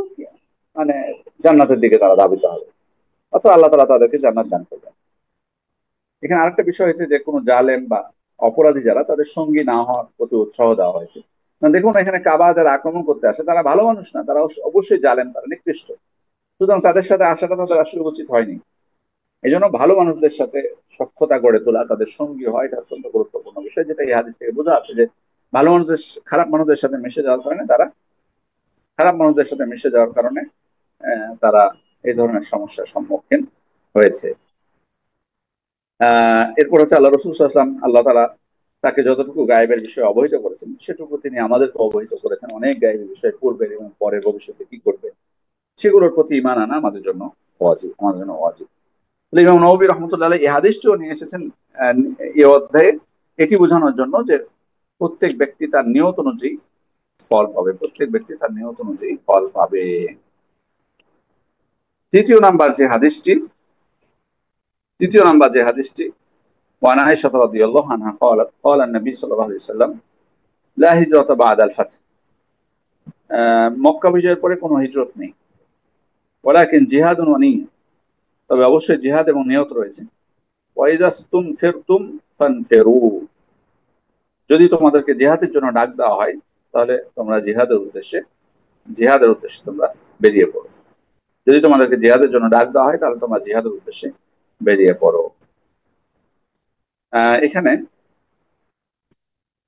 Speaker 1: মানে জান্নাতের দিকে তারা ধাবিত হবে, অথবা আল্লাহ তাআলা তাদেরকে জান্নাত দান করবেন। এখানে আরেকটা বিষয় হয়েছে যে কোনো জালেম বা অপরাধী যারা, তাদের সঙ্গী না হওয়ার প্রতি উৎসাহ দেওয়া হয়েছে। না, দেখুন এখানে কাবা যারা আক্রমণ করতে আসে তারা ভালো মানুষ না, তারা অবশ্যই জালেম, তারা নিকৃষ্ট, সুতরাং তাদের সাথে আসাটা তাদের আসলে উচিত হয়নি। এই জন্য ভালো মানুষদের সাথে সখ্যতা গড়ে তোলা, তাদের সঙ্গী হয়, এটা অত্যন্ত গুরুত্বপূর্ণ বিষয়, যেটা এই হাদিস থেকে বোঝা যাচ্ছে যে ভালো মানুষদের খারাপ মানুষদের সাথে মিশে যাওয়ার কারণে তারা, খারাপ মানুষদের সাথে মিশে যাওয়ার কারণে তারা এই ধরনের সমস্যার সম্মুখীন হয়েছে। এরপর হচ্ছে আল্লাহ রসুল সাল্লাল্লাহু আলাইহি ওয়াসাল্লাম, আল্লাহ তাআলা তাকে যতটুকু গায়েবের বিষয়ে অবহিত করেছেন, সেটুকু তিনি আমাদেরকে অবহিত করেছেন অনেক গায়েবের বিষয়, পূর্বের এবং পরে ভবিষ্যতে কি করবে সেগুলোর প্রতি ঈমান আনা আমাদের জন্য ওয়াজিব, আমাদের জন্য ওয়াজিব। ইমাম নববী রাহমাতুল্লাহ আলাইহি এই হাদিসটিও নিয়ে এসেছেন আহ, এই অধ্যায়ে এটি বোঝানোর জন্য যে প্রত্যেক ব্যক্তি তার নিয়ত অনুযায়ী ফল পাবে, প্রত্যেক ব্যক্তি তার নিয়ত অনুযায়ী ফল পাবে। তৃতীয় নাম্বার যে হাদিসটি, তৃতীয় নাম্বার যে হাদিসটি وعن عائشة رضي الله عنها قالت قال النبي صلى الله عليه وسلم لا هجرة بعد الفتح, মক্কা বিজয়ের পরে কোনো হিজরত নেই, ওয়ালাকিন জিহাদুন ওয়া নিয়্যা, তবে অবশ্যই জিহাদ এবং নিয়ত রয়েছে। ওয়াইদা স্তুনফিরতুম ফানফিরু, যদি তোমাদেরকে জিহাদের জন্য ডাক দেওয়া হয়, তাহলে তোমরা জিহাদের উদ্দেশ্যে তোমরা বেরিয়ে পড়ো। যদি তোমাদেরকে জিহাদের জন্য ডাক দেওয়া হয়, তাহলে তোমরা জিহাদের উদ্দেশ্যে বেরিয়ে পড়ো। এখানে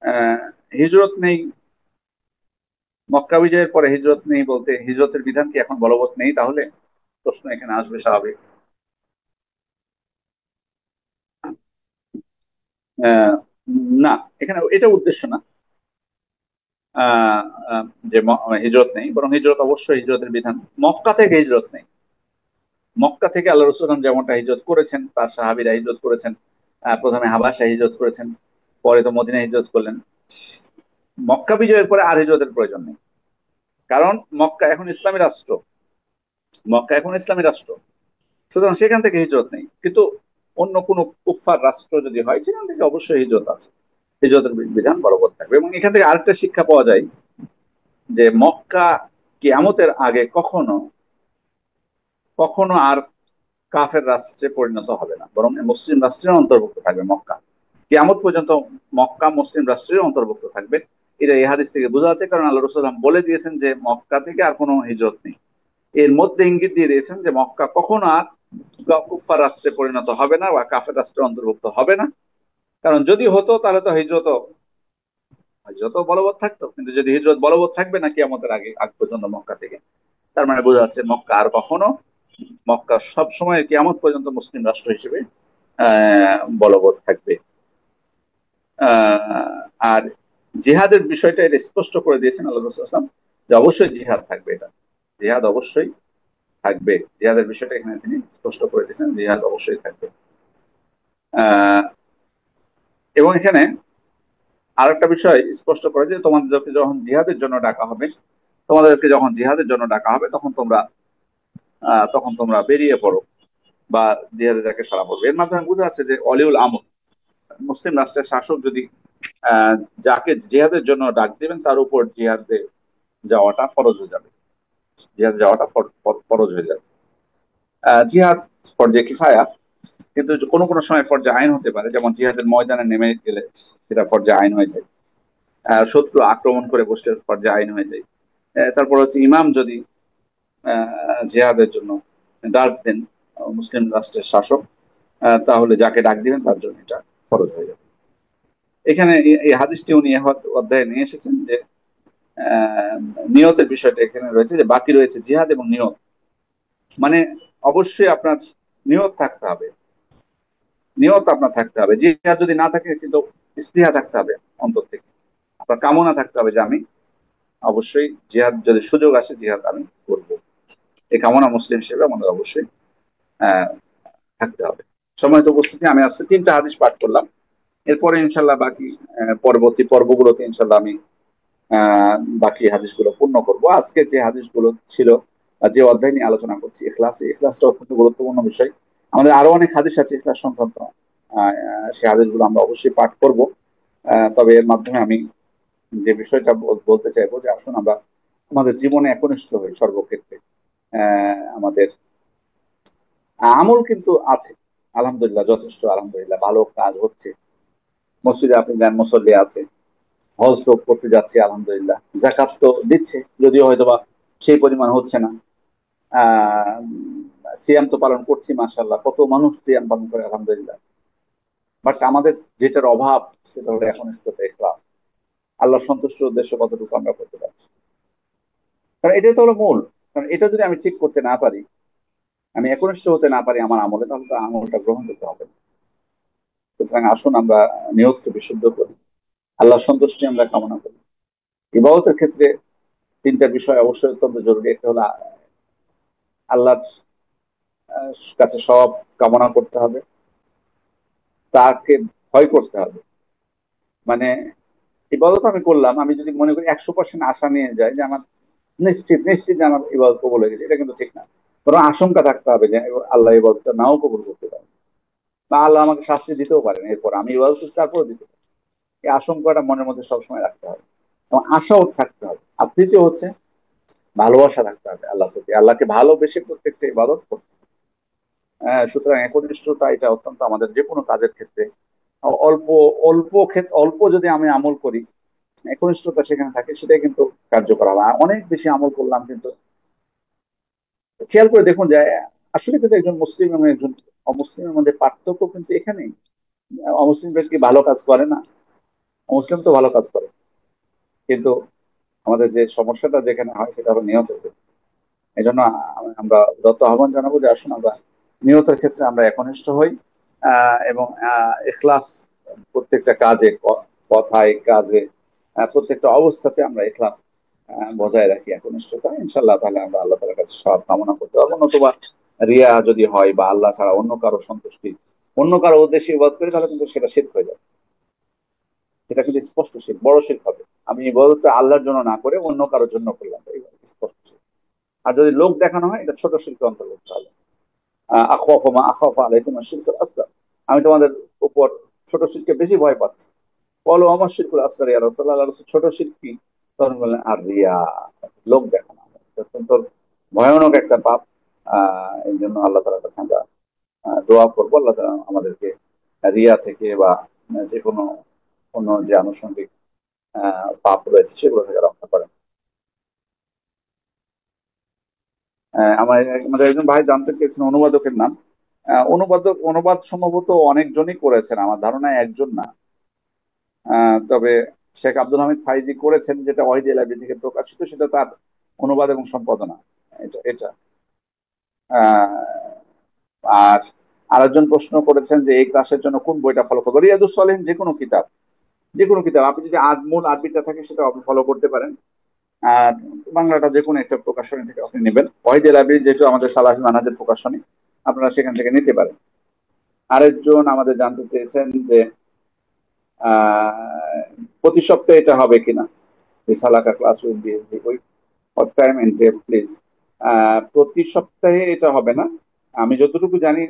Speaker 1: আহ হিজরত নেই, মক্কা বিজয়ের পরে হিজরত নেই বলতে হিজরতের বিধান কি এখন বলবৎ নেই? তাহলে প্রশ্ন এখানে আসবে স্বাভাবিক। আহ, না, এখানে এটা উদ্দেশ্য না। আহ আহ, যে হিজরত নেই, বরং হিজরত অবশ্যই হিজরতের বিধান। মক্কা থেকে হিজরত নেই। মক্কা থেকে আল্লাহ রসুল যেমনটা হিজরত করেছেন, তার সাহাবীরা হিজরত করেছেন। প্রথমে হাবাশা হিজরত করেছেন, পরে তো মদিনা হিজরত করলেন। মক্কা বিজয়ের পরে আর হিজরতের প্রয়োজন নেই, কারণ মক্কা এখন ইসলামী রাষ্ট্র। মক্কা এখন ইসলামী রাষ্ট্র, সুতরাং সেখান থেকে হিজরত নেই। কিন্তু অন্য কোনো কুফফার রাষ্ট্র যদি হয়, সেখান থেকে অবশ্যই হিজরত আছে। হিজরতের বিধান বলবৎ থাকবে। এবং এখান থেকে আরেকটা শিক্ষা পাওয়া যায় যে মক্কা কিয়ামতের আগে কখনো কখনো আর কাফের রাষ্ট্রে পরিণত হবে না, বরং মুসলিম রাষ্ট্রের অন্তর্ভুক্ত থাকবে মক্কা। কিয়ামত পর্যন্ত মক্কা মুসলিম রাষ্ট্রের অন্তর্ভুক্ত থাকবে। এটা এই হাদিস থেকে বোঝা যাচ্ছে, কারণ আল্লাহ রাসূল বলে দিয়েছেন যে মক্কা থেকে আর কোনো হিজরত নেই। এর মধ্যে ইঙ্গিত দিয়ে দিয়েছেন যে মক্কা কখনো আর কুফফার রাষ্ট্রে পরিণত হবে না বা কাফের রাষ্ট্রে অন্তর্ভুক্ত হবে না। কারণ যদি হতো তাহলে তো হিজরত হিজরত বলবৎ থাকতো, কিন্তু যদি হিজরত বলবৎ থাকবে না কিয়ামতের আগে আগ পর্যন্ত মক্কা থেকে, তার মানে বোঝা যাচ্ছে মক্কা আর কখনো, মক্কা সব সময় কিয়ামত পর্যন্ত মুসলিম রাষ্ট্র হিসেবে বলবৎ থাকবে। আর জিহাদের বিষয়টা এটা স্পষ্ট করে দিয়েছেন আল্লাহ রাসূল সাল্লাল্লাহু আলাইহি ওয়াসাল্লাম, যে অবশ্যই জিহাদ থাকবে। এটা জিহাদ অবশ্যই থাকবে। জিহাদের বিষয়টা এখানে তিনি স্পষ্ট করে দিয়েছেন, জিহাদ অবশ্যই থাকবে। আহ এবং এখানে আরেকটা বিষয় স্পষ্ট করে যে তোমাদেরকে যখন জিহাদের জন্য ডাকা হবে, তোমাদেরকে যখন জিহাদের জন্য ডাকা হবে, তখন তোমরা বেরিয়ে পড়ো বা জিহাদের ডাকে সাড়া পড়বে। এর মাধ্যমে বোঝা যাচ্ছে যে অলিউল আমর, মুসলিম রাষ্ট্রের শাসক যদি আহ যাকে জিহাদের জন্য ডাক দিবেন তার উপর জিহাদে যাওয়াটা ফরজ হয়ে যাবে। জিহাদ যাওয়াটা ফরজ হয়ে যাবে। জিহাদ ফরজে কিফায়া, কিন্তু কোনো কোনো সময় ফরজে আইন হতে পারে, যেমন জিহাদের ময়দানে নেমে গেলে সেটা ফরজে আইন হয়ে যায়। শত্রু আক্রমণ করে বসলে ফরজে আইন হয়ে যায়। তারপর হচ্ছে ইমাম যদি জিহাদের জন্য ডাক দেন, মুসলিম রাষ্ট্রের শাসক, তাহলে যাকে ডাক দিবেন তার জন্য এটা ফরজ হয়ে যাবে। এখানে এই হাদিসটি উনি অধ্যায়ে নিয়ে এসেছেন যে আহ, নিয়তের বিষয়টা এখানে রয়েছে, যে বাকি রয়েছে জিহাদ এবং নিয়ত। মানে অবশ্যই আপনার নিয়ত থাকতে হবে, নিয়ত আপনার থাকতে হবে। জিহাদ যদি না থাকে কিন্তু স্পৃহা থাকতে হবে অন্তর থেকে, আপনার কামনা থাকতে হবে যে আমি অবশ্যই জিহাদ, যদি সুযোগ আসে জিহাদ আমি করব। এই কামনা মুসলিম হিসেবে আমাদের অবশ্যই আহ থাকতে হবে। সম্মানিত উপস্থিতি, আমি আজকে 3টা হাদিস পাঠ করলাম। এরপরে ইনশাল্লাহ বাকি পরবর্তী পর্বগুলোতে ইনশাল্লাহ আমি আহ বাকি হাদিসগুলো পূর্ণ করব। আজকে যে হাদিসগুলো ছিল, যে অধ্যায় নিয়ে আলোচনা করছি ইখলাস, ইখলাসটা অত্যন্ত গুরুত্বপূর্ণ বিষয়। আমাদের আরো অনেক হাদিস আছে ইখলাস সংক্রান্ত, সেই হাদিসগুলো আমরা অবশ্যই পাঠ করব। তবে এর মাধ্যমে আমি যে বিষয়টা বলতে চাইবো যে আসুন আমরা আমাদের জীবনে একনিষ্ঠ হই সর্বক্ষেত্রে। আমাদের আমল কিন্তু আছে, আলহামদুলিল্লাহ যথেষ্ট, আলহামদুলিল্লাহ ভালো কাজ হচ্ছে। মসজিদে আপনি যান, মুসল্লি আছে, হজ তো করতে যাচ্ছে আলহামদুলিল্লাহ, জাকাত তো দিচ্ছে, যদিও হয়তো বা সেই পরিমাণ হচ্ছে না। আহ সিয়াম তো পালন করছি, মাশাআল্লাহ কত মানুষ সিয়াম পালন করে আলহামদুলিল্লাহ। বাট আমাদের যেটার অভাব সেটা হলো একনিষ্ঠতা, ইখলাস। আল্লাহ সন্তুষ্টির উদ্দেশ্য কতটুকু আমরা করতে পারছি, কারণ এটাই তো হলো মূল। কারণ এটা যদি আমি ঠিক করতে না পারি, আমি একনিষ্ঠ হতে না পারি আমার আমলে, তাহলে তো আমলটা গ্রহণ করতে হবে না। সুতরাং আসুন আমরা নিয়তকে বিশুদ্ধ করি, আল্লাহ সন্তুষ্টি আমরা কামনা করি। ইবাদতের ক্ষেত্রে 3টা বিষয় অবশ্যই অত্যন্ত জরুরি। একটা হলো আল্লাহর কাছে সব কামনা করতে হবে, তাকে ভয় করতে হবে। মানে ইবাদত আমি করলাম, আমি যদি মনে করি 100% আশা নিয়ে যাই যে আমার নিশ্চিত নিশ্চিত যে আমার ইবাদত কবুল হয়ে গেছে, এটা কিন্তু ঠিক না। বরং আশঙ্কা থাকতে হবে যে আল্লাহ ইবাদতটা নাও কবুল করতে পারে, বা আল্লাহ আমাকে শাস্তি দিতেও পারেন, এরপর আমি ইবাদত করছি তারপরে দিতে পারেন। এই আশঙ্কাটা মনের মধ্যে সবসময় রাখতে হবে এবং আশাও থাকতে হবে। আর তৃতীয় হচ্ছে ভালোবাসা থাকতে হবে আল্লাহ প্রতি, আল্লাহকে ভালোবেসে প্রত্যেকটা ইবাদত করতে হবে। সুতরাং একনিষ্ঠতা এটা অত্যন্ত আমাদের যে কোনো কাজের ক্ষেত্রে, অল্প অল্প ক্ষেত্রে অল্প যদি আমি আমল করি, একনিষ্ঠতা সেখানে থাকে, সেটাই কিন্তু কার্যকর হবে। আর অনেক বেশি আমল করলাম কিন্তু, খেয়াল করে দেখুন যে আসলে কিন্তু একজন মুসলিম এবং একজন অমুসলিমের মধ্যে পার্থক্য কিন্তু এখানেই। অমুসলিম ব্যক্তি ভালো কাজ করে না, মুসলিম তো ভালো কাজ করে, কিন্তু আমাদের যে সমস্যাটা যেখানে হয় সেটা হলো নিয়তের ক্ষেত্রে। এই জন্য আমরা যত আহ্বান জানাবো যে আসুন আমরা নিয়তের ক্ষেত্রে আমরা একনিষ্ঠ হই, এবং ইখলাস প্রত্যেকটা কাজে, কথায়, কাজে প্রত্যেকটা অবস্থাতে আমরা ইখলাস বজায় রাখি, একনিষ্ঠতা, ইনশাল্লাহ তাহলে আমরা আল্লাহ তাআলার কাছে সব কামনা করতে পারবো। নতুবা রিয়া যদি হয় বা আল্লাহ ছাড়া অন্য কারো সন্তুষ্টি, অন্য কারো উদ্দেশ্যে ইবাদত করি, তাহলে কিন্তু সেটা শিরক হয়ে যাবে। সেটা কিন্তু স্পষ্ট শিরক, বড় শিরক হবে। আমি ইবাদতটা আল্লাহর জন্য না করে অন্য কারোর জন্য করলাম, এই স্পষ্ট শিরক। আর যদি লোক দেখানো হয়, এটা ছোট শিরকের অন্তর্ভুক্ত হবে। আখাফু মা আখাফু আলাইকুম আশ-শিরকুল আসগার। আমি তোমাদের উপর ছোট শিরকে বেশি ভয় পাচ্ছি। বলো আমার শিরকুল আসগার ইয়া রাসূলুল্লাহ, আল্লাহর রাসূল ছোট শিরক কি? তখন বললেন আর রিয়া, লোক দেখানো, অত্যন্ত ভয়ানক একটা পাপ। এই জন্য আল্লাহ তাআলার কাছে আমরা দোয়া করবো, আল্লাহ তাআলা আমাদেরকে রিয়া থেকে বা যে কোনো অন্য যে আনুষঙ্গিক পাপ রয়েছে সেগুলো থেকে রক্ষা করেন। আমাদের একজন ভাই জানতে চেয়েছেন অনুবাদকের নাম। অনুবাদ সম্ভবত অনেকজনই করেছেন, আমার ধারণা একজন না। তবে শেখ আব্দুল হামিদ ফাইজি করেছেন, যেটা ওয়াহিদ লাইব্রেরি থেকে প্রকাশিত, সেটা তার অনুবাদ এবং সম্পাদনা। এটা আহ, আর আরেকজন প্রশ্ন করেছেন যে এই ক্লাসের জন্য কোন বইটা ফলো করবো। রিয়াদুস সালেহিন যে কোনো কিতাব, যে কোনো কিতাব আপনি যদি মূল আরবিটা থাকে সেটা আপনি ফলো করতে পারেন। আর বাংলাটা যে কোনো একটা প্রকাশনী থেকে আপনি নেবেন। ওয়াহিদ লাইব্রেরি যেহেতু আমাদের সালাফি মানহাজের প্রকাশনী, আপনারা সেখান থেকে নিতে পারেন। আরেকজন আমাদের জানতে চেয়েছেন যে প্রতি সপ্তাহে এটা হবে কিনা, রিসালাকা class will be what time and date please. প্রতি সপ্তাহে এটা হবে না, আমি যতটুকু জানি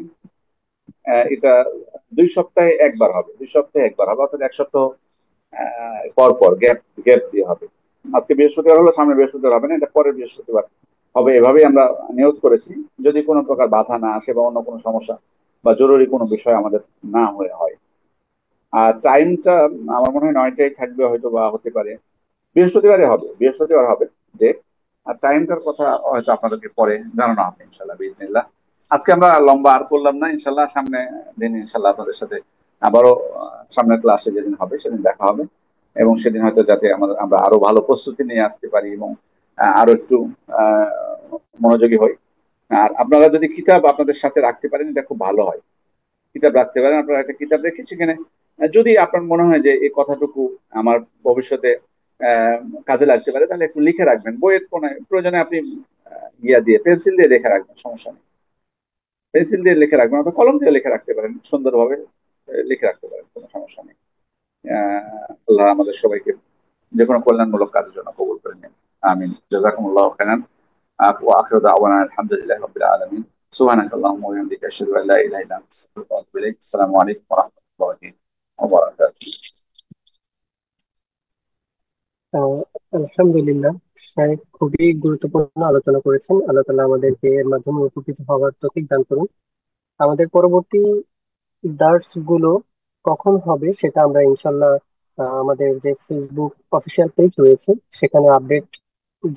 Speaker 1: এটা 2 সপ্তাহে একবার হবে, 2 সপ্তাহে একবার হবে, অর্থাৎ 1 সপ্তাহ পর পর গ্যাপ গ্যাপ দিয়ে হবে। আজকে বৃহস্পতিবার হলো, সামনে বৃহস্পতিবার হবে না, এটা পরের বৃহস্পতিবার হবে, এভাবেই আমরা নিয়োগ করেছি। যদি কোনো প্রকার বাধা না আসে বা অন্য কোনো সমস্যা বা জরুরি কোনো বিষয় আমাদের না হয়ে হয়। আর টাইমটা আমার মনে হয় 9টায় থাকবে, হয়তো বা হতে পারে বৃহস্পতিবারে হবে, বৃহস্পতিবার হবে ডেট। আর টাইমটার কথা হয়তো আপনাদেরকে পরে জানানো হবে ইনশাল্লাহ বিইজনিল্লাহ। আজকে আমরা লম্বা আর করলাম না, ইনশাল্লাহ সামনে দিন ইনশাল্লাহ আপনাদের সাথে আবারও সামনের ক্লাসে যেদিন হবে সেদিন দেখা হবে। এবং সেদিন হয়তো যাতে আমরা আরো ভালো প্রস্তুতি নিয়ে আসতে পারি এবং আরো একটু আহ মনোযোগী হই। আর আপনারা যদি কিতাব আপনাদের সাথে রাখতে পারেন, এটা খুব ভালো হয়। কিতাব রাখতে পারেন, আপনারা একটা কিতাব রেখে সেখানে যদি আপনার মনে হয় যে এই কথাটুকু আমার ভবিষ্যতে আহ, কাজে লাগতে পারে, তাহলে একটু লিখে রাখবেন বইয়ের কোনায়, প্রয়োজনে আপনি ইয়া দিয়ে পেন্সিল দিয়ে লিখে রাখবেন, সমস্যা নেই। পেন্সিল দিয়ে লিখে রাখবেন অথবা কলম দিয়ে লিখে রাখতে পারেন, সুন্দরভাবে লিখে রাখতে পারেন, কোনো সমস্যা নেই। আল্লাহ আমাদের সবাইকে যে কোনো কল্যাণমূলক কাজের জন্য কবুল করে নিন। আমিন। জাযাকুমুল্লাহু খাইরান। ওয়া আখিরু দাওয়ানা আলহামদুলিল্লাহি রাব্বিল আলামিন। সুবহানাকাল্লাহুম্মা ওয়া বিহামদিকা আশহাদু আন লা ইলাহা ইল্লা আনতা আস্তাগফিরুকা ওয়া আতুবু ইলাইক। আসসালামু আলাইকুম ওয়া রাহমাতুল্লাহি ওয়া বারাকাতুহু।
Speaker 2: আহ, আলহামদুলিল্লাহ, শাহেদ খুবই গুরুত্বপূর্ণ আলোচনা করেছেন। আল্লাহ তাআলা আমাদেরকে এর মাধ্যমে উপকৃত হওয়ার তৌফিক দান করুন। আমাদের পরবর্তী দার্স গুলো কখন হবে সেটা আমরা ইনশাল্লাহ আমাদের যে ফেসবুক অফিসিয়াল পেজ রয়েছে সেখানে আপডেট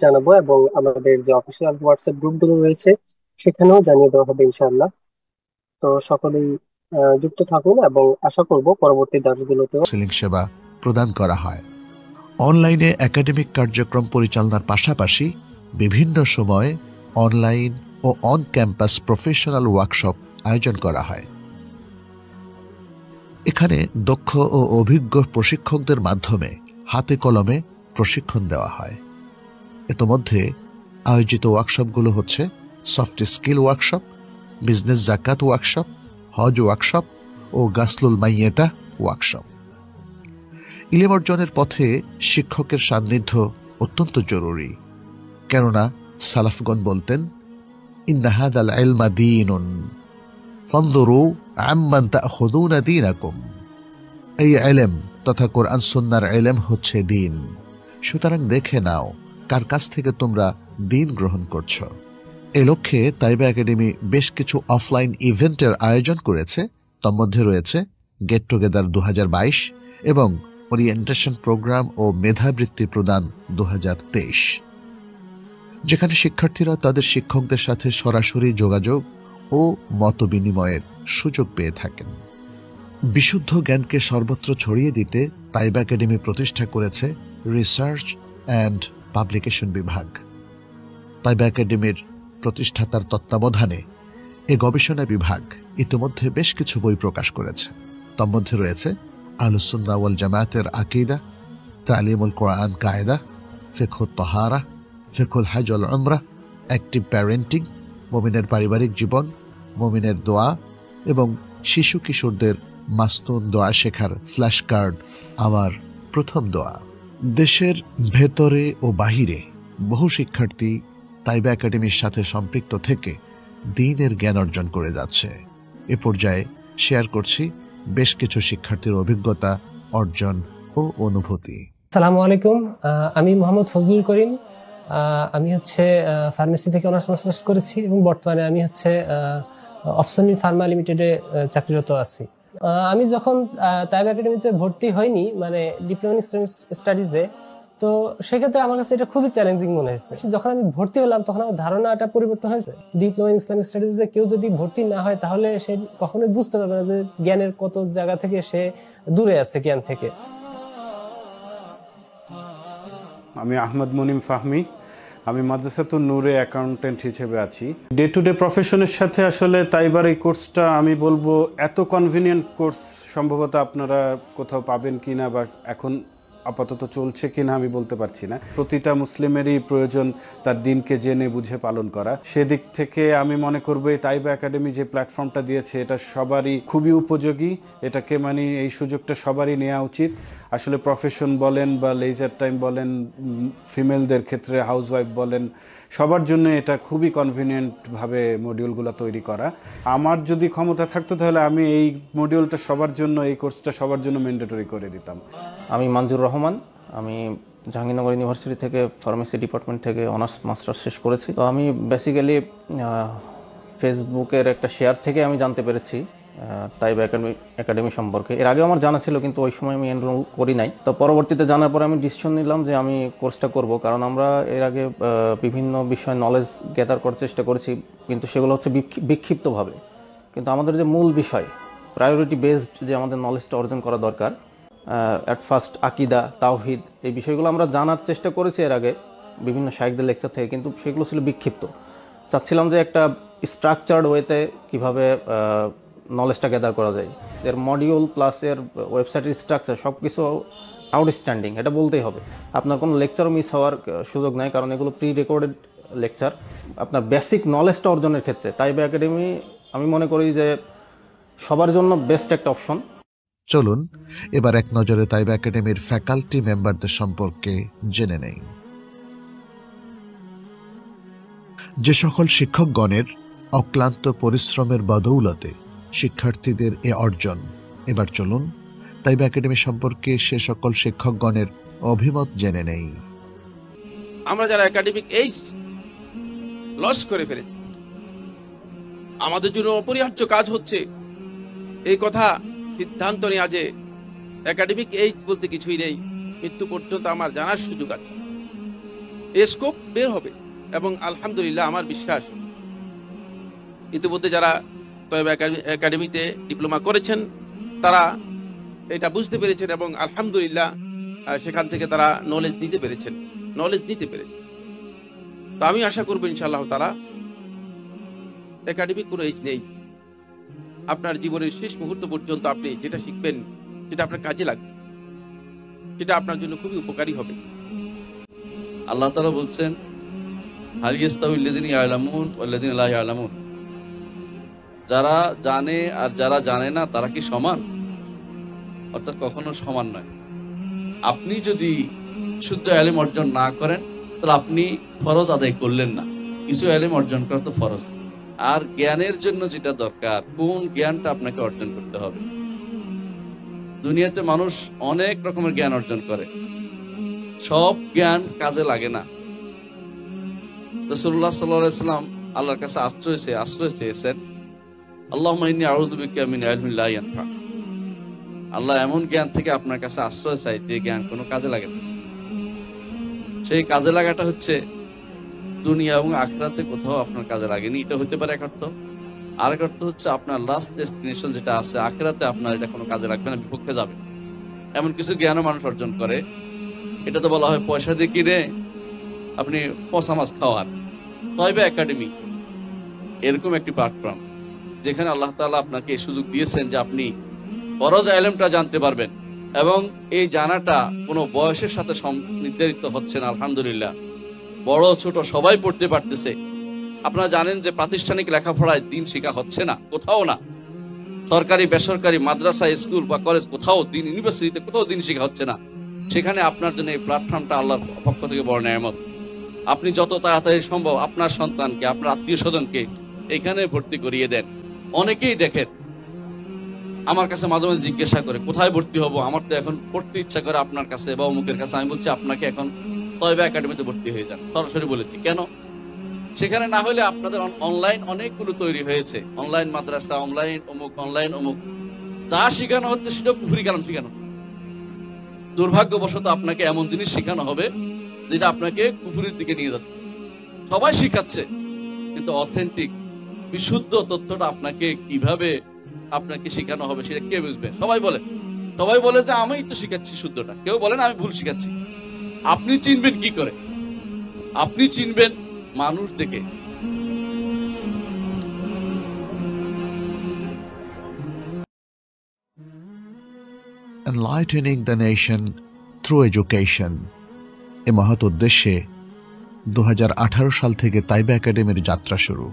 Speaker 2: জানাবো, এবং আমাদের যে অফিসিয়াল হোয়াটসঅ্যাপ গ্রুপ গুলো রয়েছে সেখানেও জানিয়ে দেওয়া হবে ইনশাল্লাহ। তো সকলেই যুক্ত থাকুন, এবং আশা করব পরবর্তী দার্স গুলোতেও
Speaker 3: কাউন্সেলিং সেবা প্রদান করা হয়। অনলাইনে একাডেমিক কার্যক্রম পরিচালনার পাশাপাশি বিভিন্ন সময়ে অনলাইন ও অন ক্যাম্পাস প্রফেশনাল ওয়ার্কশপ আয়োজন করা হয়। এখানে দক্ষ ও অভিজ্ঞ প্রশিক্ষকদের মাধ্যমে হাতে কলমে প্রশিক্ষণ দেওয়া হয়। ইতোমধ্যে আয়োজিত ওয়ার্কশপগুলো হচ্ছে সফট স্কিল ওয়ার্কশপ, বিজনেস জাকাত ওয়ার্কশপ, হজ ওয়ার্কশপ ও গাসলুল মাইয়েতা ওয়ার্কশপ। ইলম অর্জনের পথে শিক্ষকের সান্নিধ্য অত্যন্ত জরুরি, কেননা সালাফগণ বলতেন, ইন্না হাযাল ইলমা দীনুন ফানজুরু আম্মান তাখুযুনা দীনাকুম। এই ইলম তথা কোরআন সুন্নাহর ইলম হচ্ছে দ্বীন, সুতরাং দেখে নাও কার কাছ থেকে তোমরা দ্বীন গ্রহণ করছো। এ লক্ষ্যে তাইবা একাডেমি বেশ কিছু অফলাইন ইভেন্টের আয়োজন করেছে। তন্মধ্যে রয়েছে গেট টুগেদার 2022 এবং ওরিয়েন্টেশন প্রোগ্রাম ও মেধাবৃত্তি প্রদান 2023, যেখানে শিক্ষার্থীরা তাদের শিক্ষকদের সাথে সরাসরি যোগাযোগ ও মত বিনিময়ের সুযোগ পেয়ে থাকেন। বিশুদ্ধ জ্ঞানকে সর্বত্র ছড়িয়ে দিতে তাইবা একাডেমি প্রতিষ্ঠা করেছে রিসার্চ অ্যান্ড পাবলিকেশন বিভাগ। তাইবা একাডেমির প্রতিষ্ঠাতার তত্ত্বাবধানে এ গবেষণা বিভাগ ইতিমধ্যে বেশ কিছু বই প্রকাশ করেছে। তন্মধ্যে রয়েছে আহলুস সুন্নাহ ওয়াল জামায়াতের আকীদা, তালিমুল কোরআন কায়দা, ফিকহুত তাহারা, ফিকহুল হজ ওয়াল উমরা, অ্যাক্টিভ প্যারেন্টিং, মুমিনের পারিবারিক জীবন, মুমিনের দোয়া এবং শিশু কিশোরদের মাসনুন দোয়া শেখার ফ্ল্যাশ কার্ড আমার প্রথম দোয়া। দেশের ভেতরে ও বাহিরে বহু শিক্ষার্থী তাইবা একাডেমির সাথে সম্পৃক্ত থেকে দ্বীনের জ্ঞান অর্জন করে যাচ্ছে। এ পর্যায়ে শেয়ার করছি বেশ কিছু শিক্ষার্থীর অভিজ্ঞতা, অর্জন ও অনুভূতি।
Speaker 4: আসসালামু আলাইকুম, আমি মোহাম্মদ ফজলুল করিম। আমি ফার্মেসি থেকে অনার্স মাস্টার্স করেছি এবং বর্তমানে আমি অপশন ফার্মা লিমিটেডে চাকরিরত আছি। আমি যখন তাইবা একাডেমিতে ভর্তি হইনি, মানে ডিপ্লোমা ইন ইসলামিক স্টাডিজে, তো সেক্ষেত্রে আমার কাছে এটা খুবই চ্যালেঞ্জিং মনে হয়েছে। যখন আমি ভর্তি হলাম তখন আমার ধারণাটা পরিবর্তন হয়েছে। ডিপ্লোমা ইন ইসলামিক স্টাডিজে কেউ যদি ভর্তি না হয় তাহলে সে কখনোই বুঝতে পারবে না যে জ্ঞানের কত জায়গা থেকে সে দূরে আছে জ্ঞান থেকে।
Speaker 5: আমি আহমদ মুনিম ফাহমি, আমি মাদ্রাসাতুন নূরে অ্যাকাউন্টেন্ট হিসেবে আছি। ডে টু ডে প্রফেশনের সাথে আসলে তাইবার এই কোর্সটা আমি বলবো এত কনভিনিয়েন্ট কোর্স সম্ভবত আপনারা কোথাও পাবেন কিনা বা এখন আপাতত চলছে কিনা আমি বলতে পারছি না। প্রতিটা মুসলিমেরই প্রয়োজন তার দিনকে জেনে বুঝে পালন করা। সেদিক থেকে আমি মনে করবো এই তাইবা একাডেমি যে প্ল্যাটফর্মটা দিয়েছে এটা সবারই খুবই উপযোগী। এটাকে এই সুযোগটা সবারই নেওয়া উচিত। আসলে প্রফেশন বলেন বা লেজার টাইম বলেন, ফিমেলদের ক্ষেত্রে হাউসওয়াইফ বলেন, সবার জন্য এটা খুবই কনভিনিয়েন্টভাবে মডিউলগুলো তৈরি করা। আমার যদি ক্ষমতা থাকতো তাহলে আমি এই মডিউলটা সবার জন্য, এই কোর্সটা সবার জন্য ম্যান্ডেটরি করে দিতাম।
Speaker 6: আমি মঞ্জুর রহমান, আমি জাহাঙ্গীরনগর ইউনিভার্সিটি থেকে ফার্মেসি ডিপার্টমেন্ট থেকে অনার্স মাস্টার্স শেষ করেছি। তো আমি বেসিক্যালি ফেসবুকের একটা শেয়ার থেকে আমি জানতে পেরেছি তাইবা একাডেমি সম্পর্কে। এর আগে আমার জানা ছিল কিন্তু ওই সময় আমি এনরোল করি নাই। তো পরবর্তীতে জানার পরে আমি ডিসিশন নিলাম যে আমি কোর্সটা করব, কারণ আমরা এর আগে বিভিন্ন বিষয়ে নলেজ গ্যাদার করার চেষ্টা করেছি কিন্তু সেগুলো হচ্ছে বিক্ষিপ্তভাবে। কিন্তু আমাদের যে মূল বিষয়, প্রায়োরিটি বেসড যে আমাদের নলেজটা অর্জন করা দরকার, অ্যাট ফার্স্ট আকিদা, তাওহিদ, এই বিষয়গুলো আমরা জানার চেষ্টা করেছি এর আগে বিভিন্ন শায়েখদের লেকচার থেকে, কিন্তু সেগুলো ছিল বিক্ষিপ্ত। চাচ্ছিলাম যে একটা স্ট্রাকচার্ড ওয়েতে কীভাবে নলেজটা গ্যাদার করা যায়। এর মডিউল প্লাস এর ওয়েবসাইটের স্ট্রাকচার সব কিছু আউটস্ট্যান্ডিং, এটা বলতেই হবে। আপনার কোনো লেকচারও মিস হওয়ার সুযোগ নাই, কারণ এগুলো প্রি রেকর্ডেড লেকচার। আপনার বেসিক নলেজটা অর্জনের ক্ষেত্রে তাইবা একাডেমি আমি মনে করি যে সবার জন্য বেস্ট একটা অপশন।
Speaker 3: চলুন এবার এক নজরে তাইবা একাডেমির ফ্যাকাল্টি মেম্বারদের সম্পর্কে জেনে নেই। যে সকল শিক্ষকগণের অক্লান্ত পরিশ্রমের বদৌলতে শিক্ষার্থীদের এ অর্জন, এবার চলুন তাইবা একাডেমি সম্পর্কে সে সকল শিক্ষকগণের অভিমত জেনে নেই।
Speaker 7: আমরা যারা একাডেমিক এইজ লস করে ফেলেছি, আমাদের জন্য অপরিহার্য কাজ হচ্ছে এই কথা সিদ্ধান্ত নেওয়া যে একাডেমিক এইজ বলতে কিছুই নেই, মৃত্যু পর্যন্ত আমার জানার সুযোগ আছে, এই স্কোপ বের হবে। এবং আলহামদুলিল্লাহ আমার বিশ্বাস ইতিমধ্যে যারা তাইবা একাডেমিতে ডিপ্লোমা করেছেন তারা এটা বুঝতে পেরেছেন এবং আলহামদুলিল্লাহ সেখান থেকে তারা নলেজ নিতে পেরেছেন। তো আমি আশা করবো ইনশাআল্লাহ তাআলা একাডেমিক কোনো এজ নেই। আপনার জীবনের শেষ মুহূর্ত পর্যন্ত আপনি যেটা শিখবেন সেটা আপনার কাজে লাগবে, সেটা আপনার জন্য খুবই উপকারী হবে।
Speaker 8: আল্লাহ তাআলা বলছেন, হাল ইয়াস্তাউল্লাযিনা ইয়ালামুন ওয়াল্লাযিনা লা ইয়ালামুন, যারা জানে আর যারা জানে না তারা কি সমান? অর্থাৎ কখনো সমান নয়। আপনি যদি শুদ্ধ ইলম অর্জন না করেন তাহলে আপনি ফরজ আদায় করলেন না। কিছু ইলম অর্জন করা তো ফরজ। আর জ্ঞানের জন্য যেটা দরকার, কোন জ্ঞানটা আপনাকে অর্জন করতে হবে। দুনিয়াতে মানুষ অনেক রকমের জ্ঞান অর্জন করে, সব জ্ঞান কাজে লাগে না। রাসূলুল্লাহ সাল্লাল্লাহু আলাইহি ওয়াসাল্লাম আল্লাহর কাছে আশ্রয় চেয়েছেন, আল্লাহুম্মা ইন্নী আউযু বিকা মিন ইলমিন লা ইয়ানফা। আল্লাহ এমন জ্ঞান থেকে আপনার কাছে আশ্রয় চাই যে জ্ঞান কোনো কাজে লাগে না। সেই কাজে লাগাটা হচ্ছে দুনিয়া এবং আখিরাতে কোথাও আপনার কাজে লাগেনি, এটা হতে পারে এক অর্থ। আরেক অর্থ হচ্ছে আপনার লাস্ট ডেস্টিনেশন যেটা আছে আখিরাতে আপনার এটা কোনো কাজে লাগবে না, বিপক্ষে যাবে। এমন কিছু জ্ঞানও মানুষ অর্জন করে, এটা তো বলা হয় পয়সা দিয়ে কিনে আপনি পচা মাছ খাওয়ার। তাইবা একাডেমি এরকম একটি প্ল্যাটফর্ম যেখানে আল্লাহ তাআলা আপনাকে এই সুযোগ দিয়েছেন যে আপনি ফরজ ইলমটা জানতে পারবেন এবং এই জানাটা কোনো বয়সের সাথে নির্ধারিত হচ্ছে না। আলহামদুলিল্লাহ, বড় ছোট সবাই পড়তে পারতেছে। আপনারা জানেন যে প্রাতিষ্ঠানিক লেখাপড়ায় দিন শেখা হচ্ছে না, কোথাও না। সরকারি বেসরকারি মাদ্রাসা, স্কুল বা কলেজ, কোথাও দিন, ইউনিভার্সিটিতে কোথাও দিন শেখা হচ্ছে না। সেখানে আপনার জন্য এই প্ল্যাটফর্মটা আল্লাহর পক্ষ থেকে বড় নেয়ামত। আপনি যত তাড়াতাড়ি সম্ভব আপনার সন্তানকে, আপনার আত্মীয় স্বজনকে এখানে ভর্তি করিয়ে দেন। অনেকেই দেখেন আমার কাছে মাঝে মাঝে জিজ্ঞাসা করে কোথায় ভর্তি হব, আমার তো এখন পড়তে ইচ্ছা করে আপনার কাছে বা অমুকের কাছে। আমি বলছি আপনাকে এখন তয়বা একাডেমিতে ভর্তি হয়ে যান, সরাসরি বলে দিই। কেন? সেখানে না হলে আপনাদের অনলাইন অনেকগুলো তৈরি হয়েছে, অনলাইন মাদ্রাসা, অনলাইন অমুক, যা শেখানো হচ্ছে সেটা কুফরি কালাম শেখানো হচ্ছে। দুর্ভাগ্যবশত আপনাকে এমন জিনিস শেখানো হবে যেটা আপনাকে কুফরির দিকে নিয়ে যাচ্ছে। সবাই শিখাচ্ছে, কিন্তু অথেন্টিক বিশুদ্ধ তথ্যটা আপনাকে কিভাবে আপনাকে শেখানো হবে সেটা কে বুঝবে? সবাই বলে যে আমি তো শিখাচ্ছি শুদ্ধটা, কেউ বলে না আমি ভুল শিখাচ্ছি। আপনি চিনবেন কি করে? আপনি চিনবেন মানুষ দেখে।
Speaker 3: Enlightening the nation through education এ মহৎ উদ্দেশ্যে 2018 সাল থেকে তাইবা একাডেমির যাত্রা শুরু।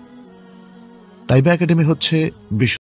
Speaker 3: তাইবা একাডেমি হচ্ছে